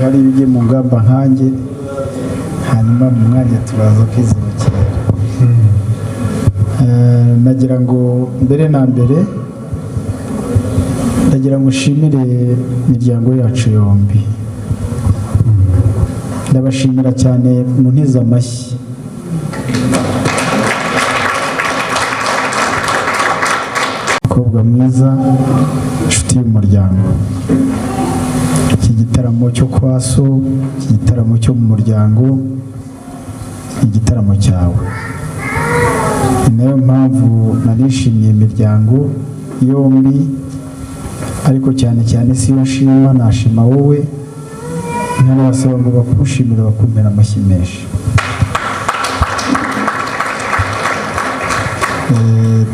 hari ibijye mu ngamba nkanjye hanyuma mu mwanya turaza kwizibukira nagira ngo mbere na mbere ndagira ngo ushimire imiryango yacu yombi ndabashimira cyane mu ntiza amashyi umukobwa mwiza inshuti y'umuryango iki gitaramo cyo kwa so iki gitaramo cyo mu muryango igitaramo cyawe ni nayo mpamvu narishimiye imiryango yombi ariko cyane cyane si yo nshima nashima wowe nkanabasaba ngo bakushimire bakumira amashyi menshi.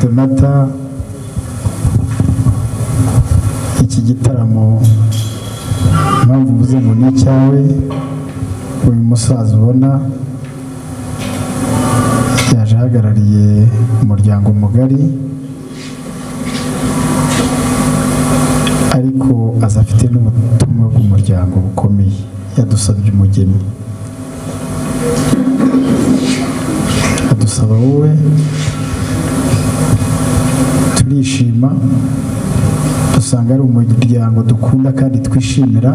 Donata, iki gitaramo impamvu uvuze ngo ni icyawe, uyu musaza ubona yaje ahagarariye umuryango mugari, ariko aza afite n'ubutumwa bw'umuryango bukomeye, yadusabye umugeni, adusaba wowe, turishima, dusanga ari umuryango dukunda kandi twishimira,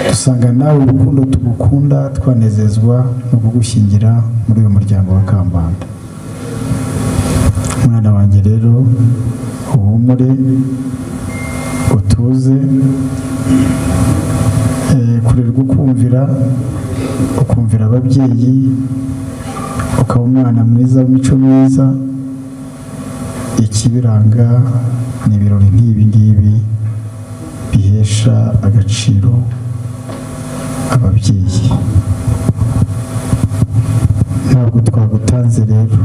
dusanga nawe urukundo tugukunda, twanezezwa no kugushyingira muri uyu muryango wa Kambanda. Mwana wanjye rero, uhumure, utuze, kurerwa ukumvira, ukumvira ababyeyi, ukaba umwana mwiza w'imico myiza. Ikibiranga ni ibirori nk'ibi ngibi bihesha agaciro ababyeyi. Ntabwo twagutanze rero,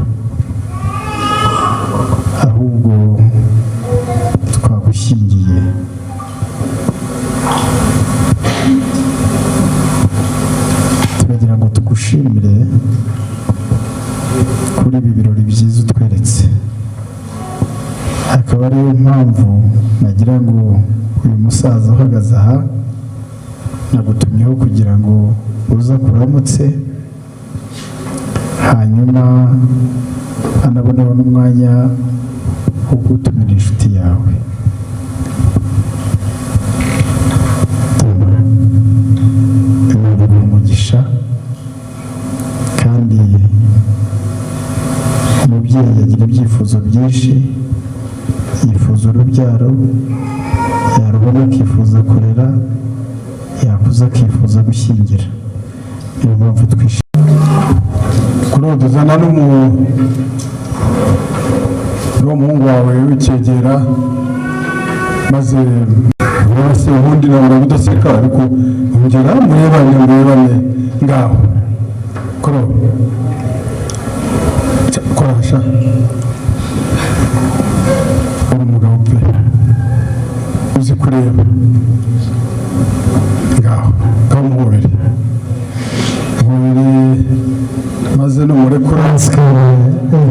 ahubwo twagushyingiye. Turagira ngo tugushimire kuri ibi birori byiza utweretse. Akaba ariyo mpamvu nagira ngo uyu musaza uhagaze aha nagutumyeho kugira ngo uza kuramutse, hanyuma anaboneho n'umwanya wo gutumira inshuti yawe. Imana umugisha, kandi umubyeyi agira ibyifuzo byinshi, yifuza urubyaro, yarubona akifuza kurera, yakuza akifuza gushyingira. Niyo mpamvu twishimye. Kurodozana n'umuhungu wawe w'icyegera, maze bose ubundi nabura budaseka, ariko ongera murebane ngaho. Korasha uri umugabo pe, uzi kureba, ngaho muhobere maze numurekura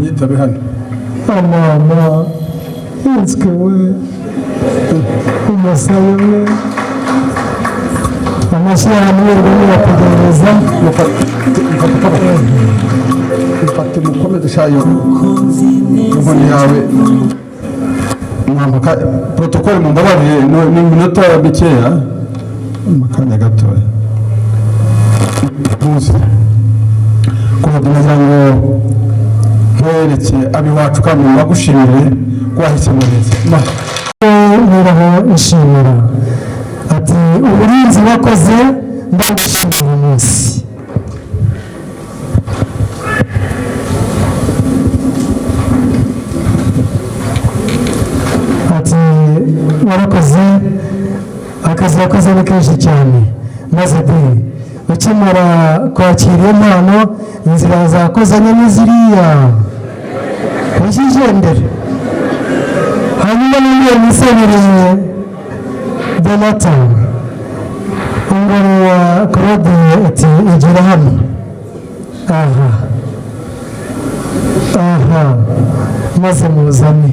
yitabe hano. Mama, yenswe we, umusaye we, amashyi hamwe n'irategereza. Mfate mukomeze shayo inkoni yawe. Protokole mumbabarire, ni iminota mikeya, makanya gatoya. Kugira ngo nkwereke abiwacu kandi bagushimire ko wahisemo neza. Nyiraho ishimira ati uburinzi wakoze ndagushimira uyu munsi. Ati warakoze, akazi wakoze ni kenshi cyane, maze ukimara kwakira impano, inzira zakozanye n'iziriya kujigendera. Hanyuma n'uyu musenyeri Donata ingoro wa Claude ati igira hano. Aha maze muzane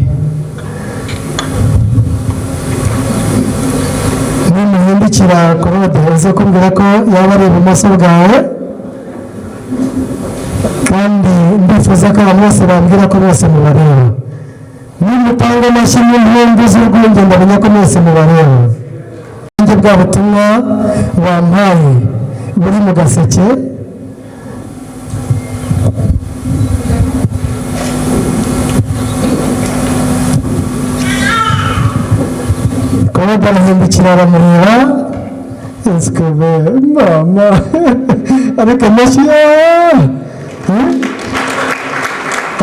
nimuhindukira Claude uze kumbwira ko yaba ari ibumoso bwawe, kandi ndifuza ko abantu bose bambwira ko bose mubareba. Nimutanga amashyi n'impundu z'urwunge ndamenya ko mwese mubareba. Njye bwa butumwa wampaye buri mu gaseke, Claude arahindukira aramureba, enswe mama ariko amashyi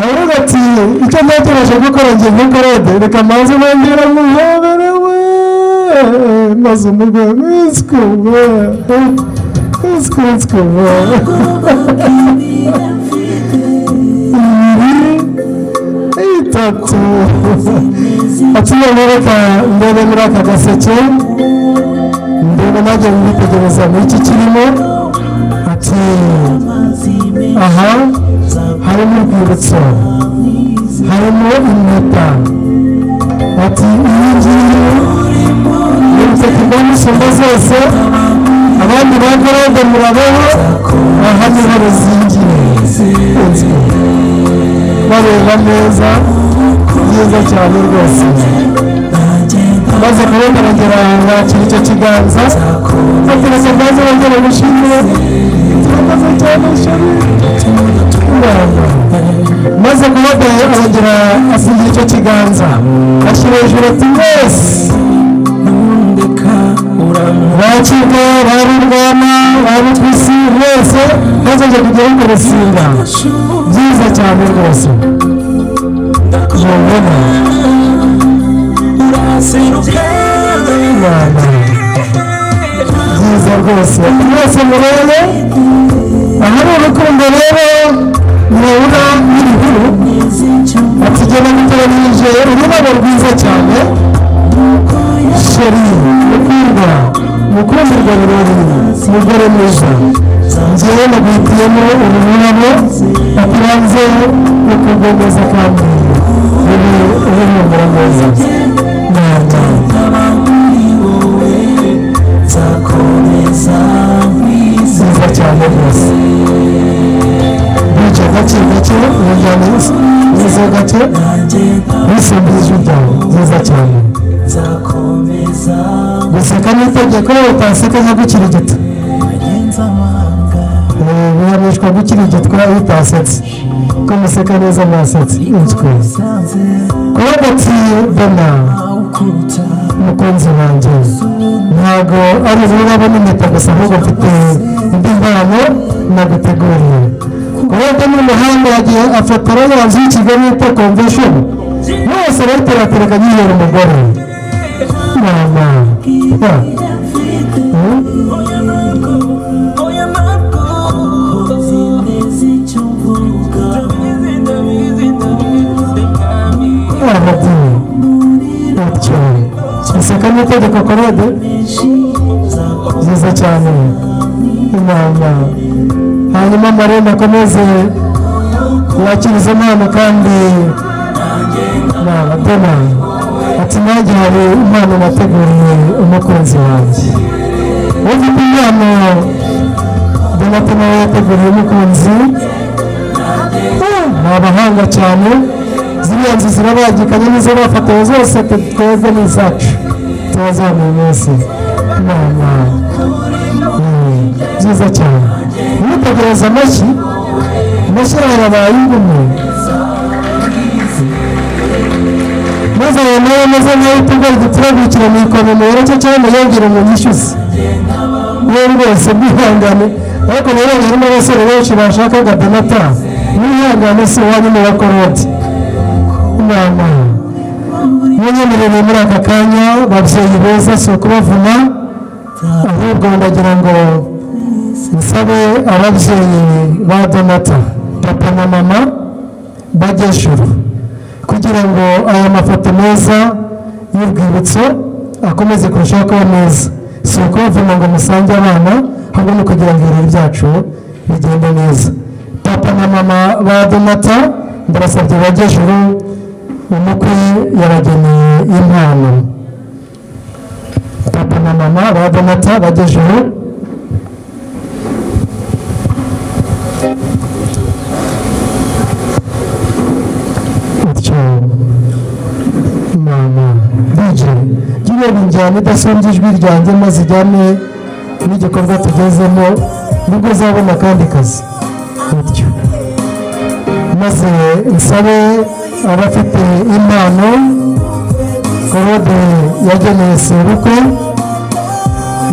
aravuga ati icyo ntegereje gukora ngiye nka Claude, reka manze nongera muhobere we. maze umugabo iskuba itatu ati none reka ndebe muri aka gaseke ndebe najya mwitegereza muri iki kirimo ati aha harimo urwibutso harimo impeta ati iyi ngiyi n'ibiteke byamusumba zose abandi bagorode murabeho aha niho ruzingiye bareba neza byiza cyane rwose maze kubona bagera bakira icyo kiganza bateretse maze bongera gushimira turamaze cyane shari maze kubona arongera asingira icyo kiganza ashyira hejuru ati mwese bakirwa barurwama barutwisi wese maze njya kugera ku rusinga byiza cyane rwose mubona byiza rwose mwese murebe ahari urukundo rero murabura n'ibihuru atugenda gutoranyije ururabo rwiza cyane sheri mukundwa mukundirwa birori mugore mwiza njyewe nagwitiyemo ururabo atubanze ukugomeza kandi urumura neza nziza cyane rwose bica gake gake umujyana nziza gake wisimbiye ijwi ryawe nziza cyane guseka n'itegeko utaseka nka gukirigita bihanishwa gukirigitwa iyo utasetse ko museka neza mwasetse inzwe kuba gatiye bona umukunzi wanjye ntabwo ari ururabo n'impeta gusa ahubwo mfite indi mpano naguteguriye kuba muri muhanda yagiye afotora yanzu y'ikigali yita convention yose arayiteratereka yiyera umugore mama iseka n'itegeko korode nziza cyane imana hanyuma marembo akomeze yakiriza impano kandi dona ati nanjye hari impano nateguriye umukunzi wanjye ufite impano donata nawe yateguriye umukunzi ni abahanga cyane ziriya nzu zirabagikanye n'izo bafatiwe zose twebwe n'izacu tubazamuye munsi imana byiza cyane mwitegereza amashyi yawe yabaye ingumwe maze ayo nawe ameze nk'aho utugari duturabikira mu ikonomi yaracyo cyane yongera ngo yishyuze we rwose mwihangane ariko rero harimo abasore benshi bashakaga donata mwihangane si iwanyu mu bakoroti inama mwenyemerere muri aka kanya babyeyi beza si ukubavuna ahubwo ndagira ngo nsabe ababyeyi ba donata papa na mama bajye ejuru kugira ngo aya mafoto meza y'urwibutso akomeze kurushaho kuba meza si ukubavuna ngo musange abana ahubwo ni kugira ngo ibirori byacu bigende neza papa na mama ba donata ndabasabye bajye ejuru umukwe yabageneye impano papa na mama ba donata bajye ejuru mama dj gira binjyana idasumbye ijwi ryanjye maze ijyane n'igikorwa tugezemo nubwo uzabona akandi kazi bityo maze nsabe abafite impano korode yageneye sebukwe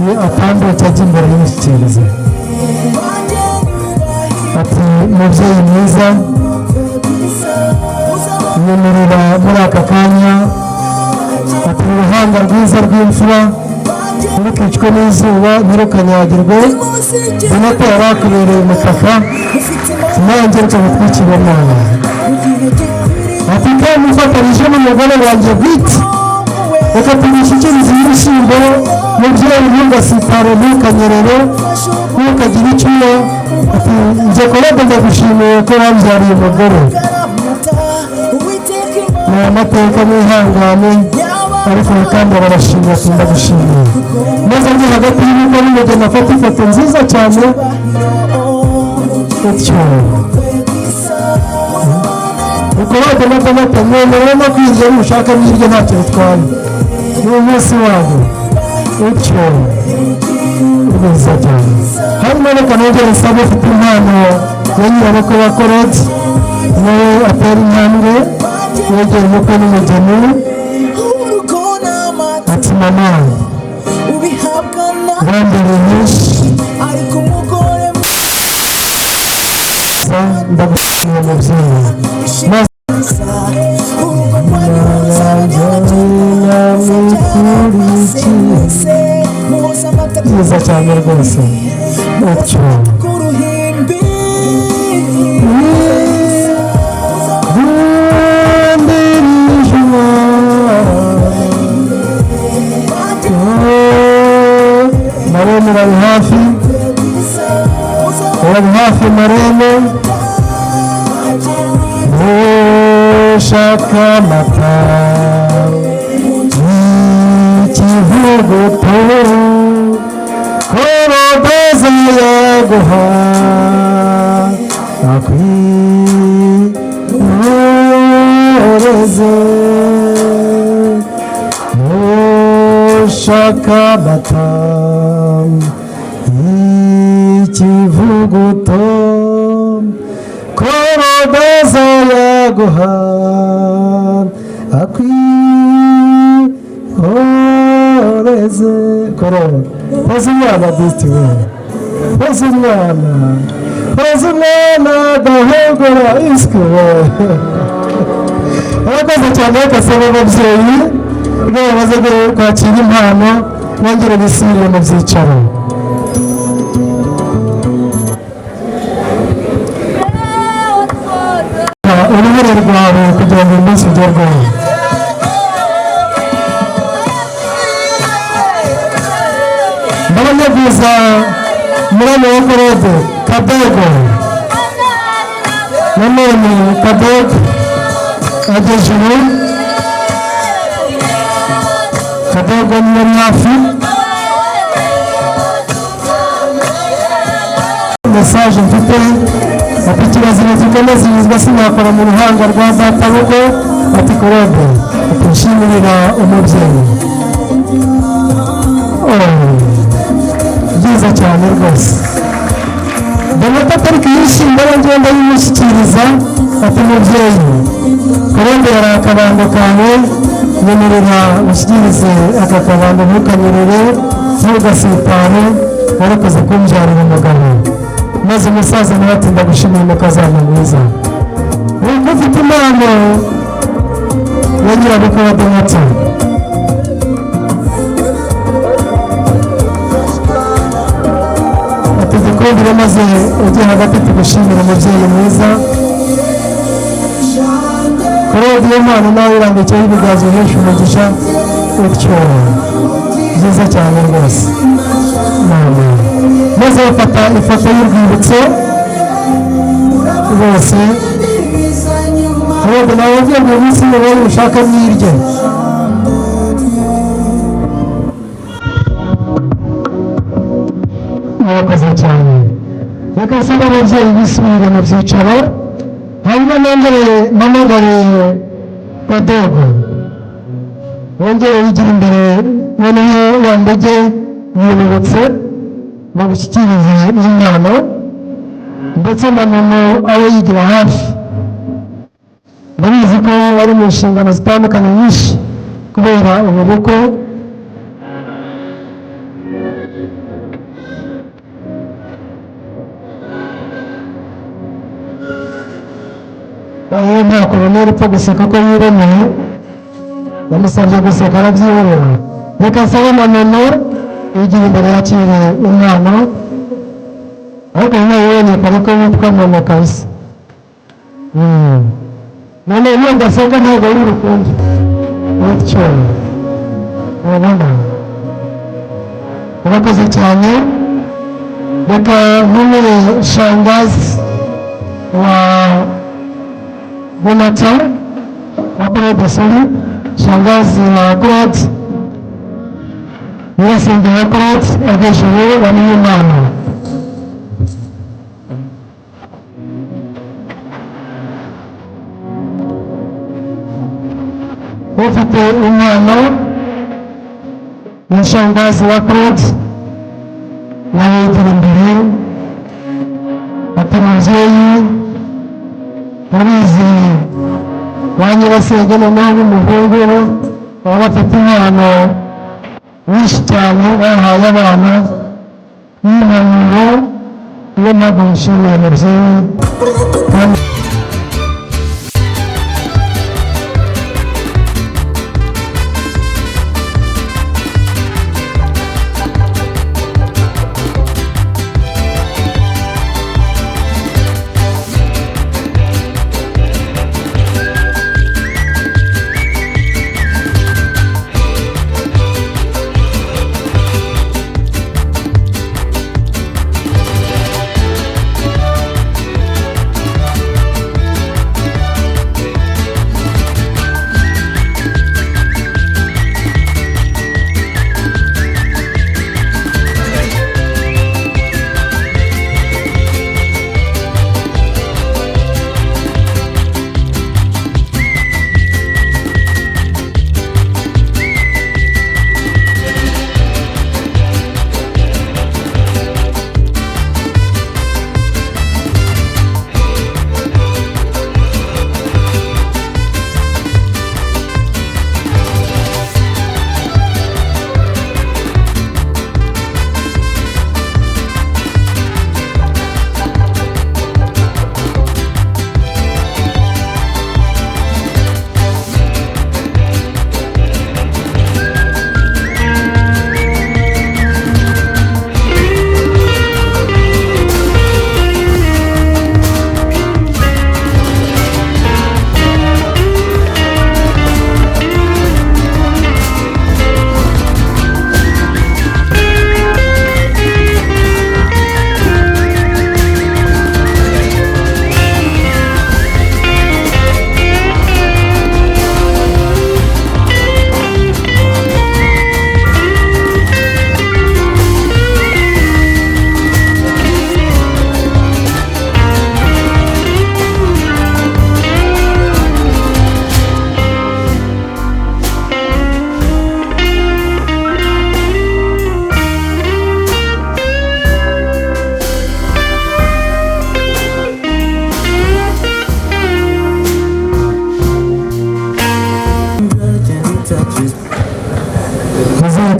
ni atambuke ajya imbere y'umushyikiriza ati mubyeyi mwiza nyemerera muri aka kanya ati uruhanga rwiza rw'imfura ntirukicwe n'izuba ntirukanyagirwe donata yari akubereye umutaka nanjye reka gutwikira umwana ati kandi ufatanyije n'umugore wanjye bwite reka tumushyikirize ibishyimbo mubyeyi ntugasitare ntukanyerere ntukagire icyo uba ati njye korode ndagushimiye ko wabyariye umugore ni amateka n'ihangane ariko kandi barashimira ati ndagushimiye maze ndi hagati y'urugo n'umugeni afata ifoto nziza cyane utyo ukorode na donata mwemerewe no kwirya nushaka n'iryo ntacyo bitwaye ni umunsi wabo utyo rwiza cyane hanyuma reka nongere nsaba ufite impano ya nyirabukwe wa korode nawe atera intambwe yegera umukwe n'umugeni ati mama bambereye nyinshi ndagushimiye mubyeyi byiza cyane rwose utyo marene bari hafi marene ushaka amata ikivuguto korodeze yaguha akwiyoreze ushaka amata ikivuguto korodeze yaguha akwiyoreze korode poza umwana disiti we poza umwana gahogora isike we abakoze cyane bagasaba ababyeyi ubwo bamaze kwakira impano bongere bisubire mu byicaro uruhare rwawe kugira ngo uyu munsi ugerweho ndabanyaguza murane wa korode kadogo nanone kadogo agejuru kadogo muri hafi mesaje mfite ati kirazira zikomezezwa sinakora mu ruhanga rwa databugo ati korode ati nshimira umubyeyi byiza cyane rwose donata atariko yishimye ngenda yimushyikiriza ati mubyeyi korode yari akabando kawe nyemerera ushyikirize aka kabando ntukanyerere ntugasitare warakoze kumbyarira umugabo maze umusaza nawe ati ndagushimiye umukazana mwiza wumva ufite impano ya nyirabukwe wa donata ati dukundire maze ujye hagati tugushimira umubyeyi mwiza korode iyo mpano nawe irambikeho ibiganza byinshi umugisha utyo byiza cyane rwose maze bafata ifoto y'urwibutso bose korode nawe ugiye mu minsi y'ubundi ushaka n'irye murakoze cyane reka nsaba ababyeyi bisubire mu byicaro hanyuma nongereye mpamagariye kadogo wongere wigira imbere noneho wandege yibutse bagushyikirize impano ndetse na mama aho yigira hafi barizi ko bari mu nshingano zitandukanye nyinshi kubera ubu bukwe aho nta koroneri upfa guseka ko yiremeye yamusabye guseka arabyihorera. Reka nsabe na mama yigira imbere yakire umwana, ariko nawe werekana ko witwa mama kabisa. None iyo ndaseka ntabwo ari urukundo bityo urabona. Urakoze cyane. Reka nkomere shangazi wa Bonata wa Claude Soli, shangazi wa Claude, nyirasenge wa Claude agejuru wa Niyimana. Ufite umwana ni shangazi wa Claude, nawe yigira imbere ati mubyeyi urabizi ba nyirasenge noneho n'umuhungu baba bafite impano nyinshi cyane bahaye abana n'impanuro. Iyo mpamvu nishimiye mubyeyi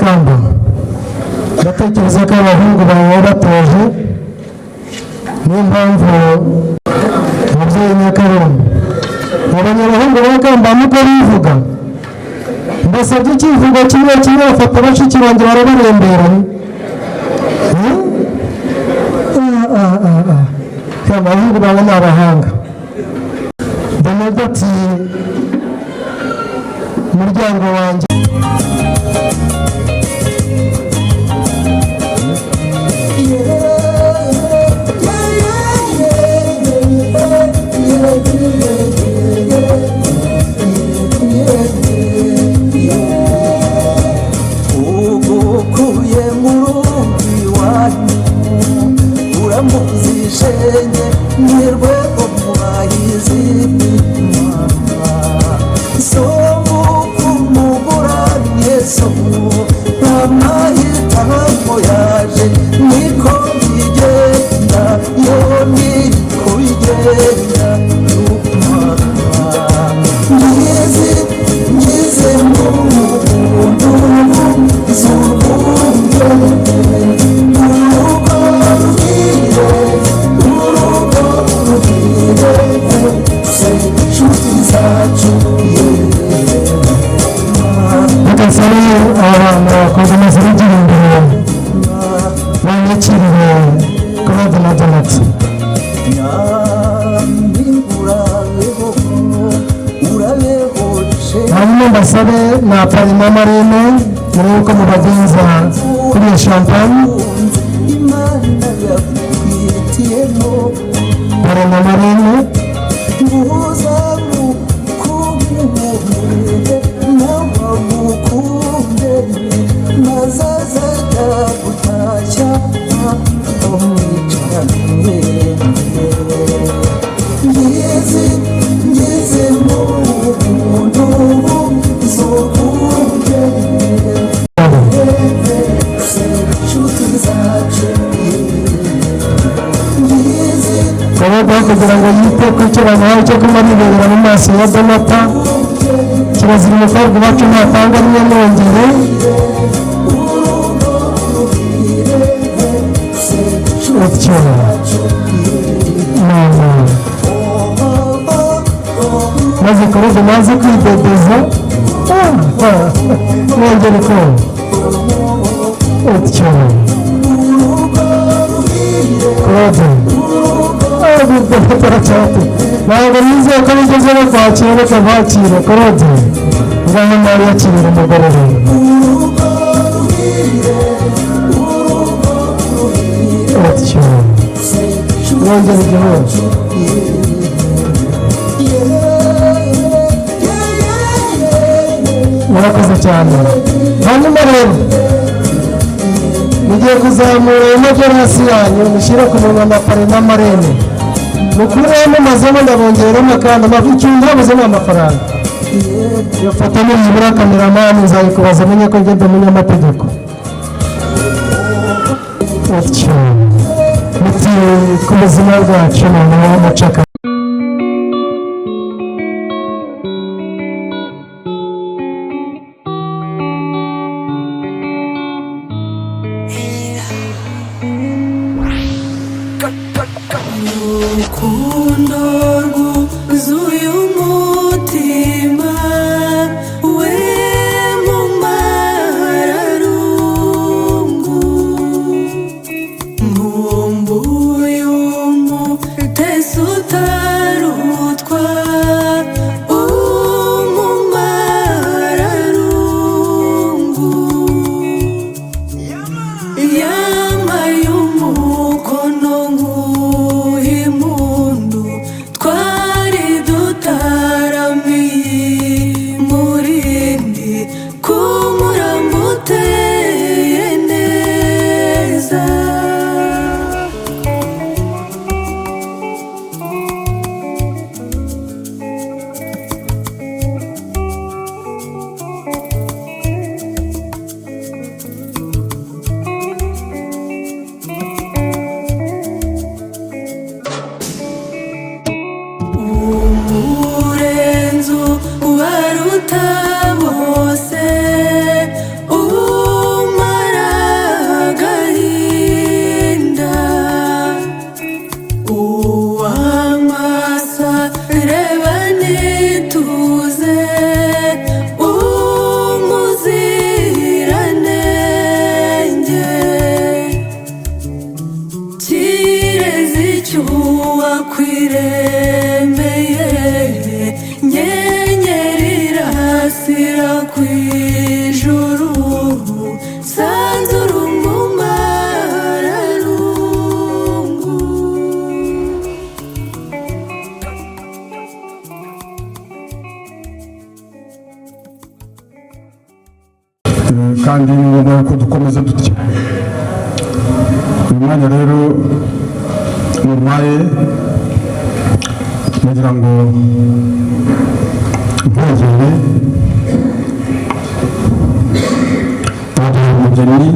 kandi ndatekereza ko abahungu bawe batoje, niyo mpamvu ababyeyi Nyakarundi abanyabahungu bagamba nuko bivuga. Mbasabye ikivugo kimwe kimwe bafata bashiki banjye barabaremberanye. Abahungu bawe ni abahanga. Ndamubwira ati umuryango wanjye Uru dusabe na parima marine muri uko mubagenza kuri iyo champagne parima marine kugira ngo yite ku cyo bamuhaye cyo kuba biberera mu maso ya Donata kirazira umukobwa wacu ntatanga n'iyamwongere utyo maze kuruze maze kwidedeza mwongere ko utyo kuruze ntabwo nizeye ko bigeze no kwakira reka ntakire korode ngaho nawe yakirira umugore we atyo wongera igihugu murakoze cyane hanyuma rero mugiye kuzamura imodoka hasi yanyu mushyire ku munwa amapare n'amarene mukuremo amazemo ndabongeramo kandi icyumba habuzemo amafaranga iyo foto nibura kameramani nzayikubaza amenye ko ngenda umunyamategeko utyo muti ku buzima bwacu noneho mucaka urukundo rwuzuye umutima we mu mararungu nkumbuye umutesi utarutwa mu mararungu yamaye umukono kandi ni ngombwa ko dukomeza dutya. Uyu mwanya rero mubaye kugira ngo mpogere umugeni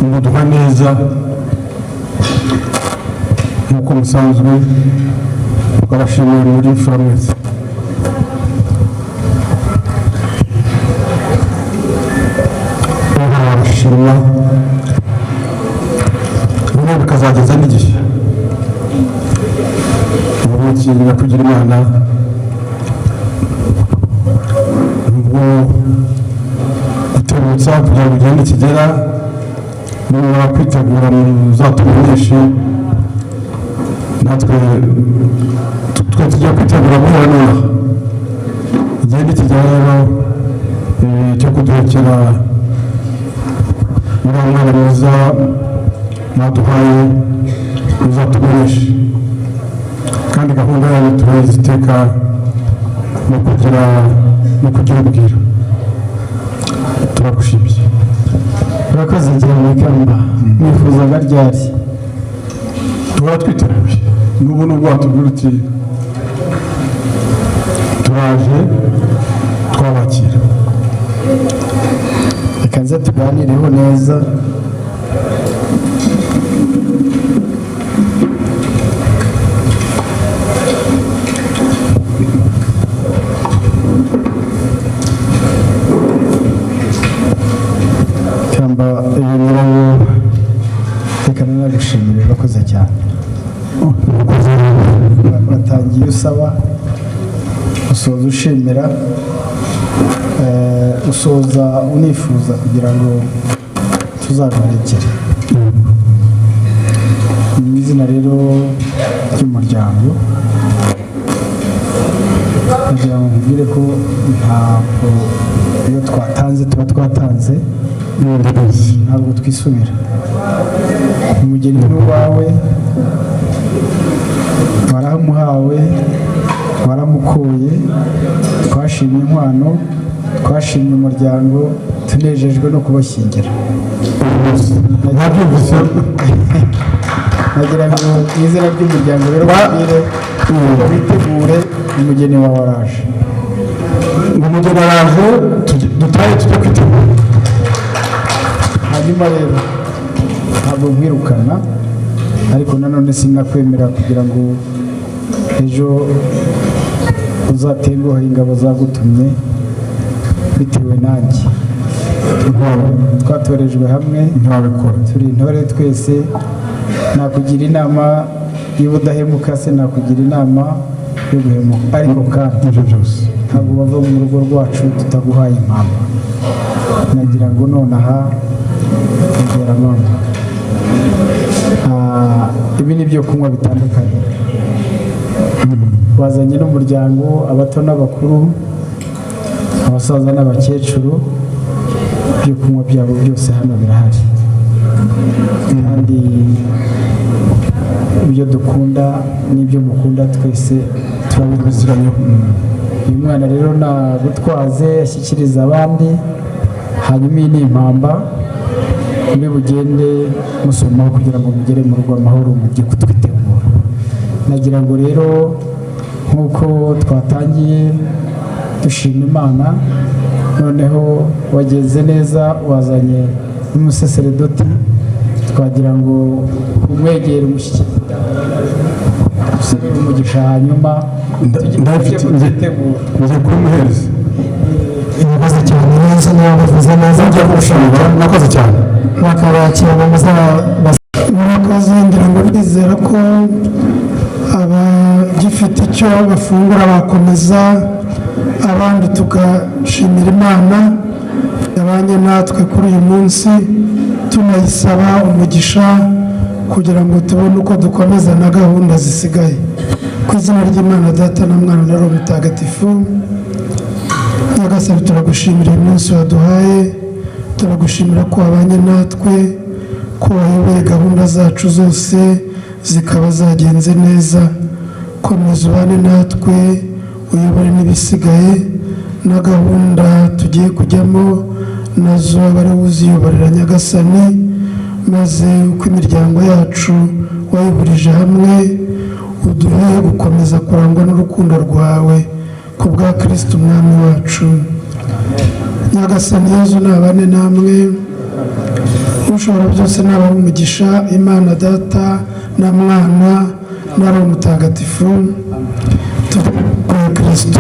muduha neza nk'uko musanzwe twabashimiye muri Framwese. Shima niba bikazageza n'igihe ubukinga kugira Imana ubwo guterutsa kugira ngo igihe nikigera niba kwitegura muzatumenyeshe natwe tujya kwitegura guhura nonaha igihe nikigera rero cyo kuduhekera uriya mwana mwiza mwaduhaye uzatugurisha, kandi gahunda yayo turayizi iteka no kugira ubwira. Turagushimiye. urakoze cyane Kamba. Nifuzaga ryari Duhora twiteguye, n'ubu nubwo watubwira uti turaje twabakira. reka nze tuganireho neza. Kamba ibintu reka nanagushimire, urakoze cyane. Watangiye usaba, usoza ushimira, usoza unifuza kugira ngo tuzaguhekere. Mu izina rero ry'umuryango kugira ngo nkubwire ko ntabwo iyo twatanze tuba twatanze, ntabwo twisubira. Umugeni n'uwawe waramuhawe, waramukoye, twashimye inkwano, twashimye umuryango, tunejejwe no kubashyingira. nagira ngo mu izina ry'umuryango rero babwire bitegure umugeni wawe araje. Umugeni araje, dutahe tujye kwitegura. Hanyuma rero ntabwo nkwirukana, ariko nanone sinakwemera kugira ngo ejo uzatenguhe ingabo zagutumye bitewe nanjye. Twatorejwe hamwe, turi intore twese. Nakugira inama y'ubudahemuka, se nakugira inama yo guhemuka, ariko kandi ntabwo bava mu rugo rwacu tutaguhaye impamba. Nagira ngo nonaha kugera none ibi ni byo kunywa bitandukanye. Wazanye n'umuryango, abato n'abakuru, abasaza n'abakecuru. Ibyo kunywa byabo byose hano birahari, kandi ibyo dukunda n'ibyo mukunda twese turabibuziranye. Uyu mwana rero nagutwaze ashyikiriza abandi, hanyuma iyi ni impamba mbe bugende musomaho kugira ngo mugere mu rugo amahoro, mujye kutwitegura. Nagira ngo rero nk'uko twatangiye dushima Imana, noneho wageze neza, wazanye n'umusaseredoti, twagira ngo umwegere umushyikire umugisha, hanyuma tujye kumuhereza. Murakoze cyane neza, mwabavuze neza, njya gushimira. Murakoze cyane. Bakabakira murakoze. Ngira ngo ndizera ko abagifite icyo bafungura bakomeza, abandi tugashimira Imana yabanye natwe kuri uyu munsi, tunayisaba umugisha kugira ngo tubone uko dukomeza na gahunda zisigaye. Ku izina ry'Imana Data na Mwana na Roho Mutagatifu. Nyagasani, turagushimira uyu munsi waduhaye, turagushimira ko wabanye natwe, ko wayoboye gahunda zacu zose zikaba zagenze neza. Komeza ubane natwe, uyobore n'ibisigaye, na gahunda tugiye kujyamo nazo bari buziyoborera Nyagasani, maze uko imiryango yacu wayihurije hamwe, uduhe gukomeza kurangwa n'urukundo rwawe ku bwa Kristo umwami wacu. Nyagasani Yezu nabane namwe, ushobora byose nabaha umugisha, Imana Data na Mwana na Roho Mutagatifu. Kristo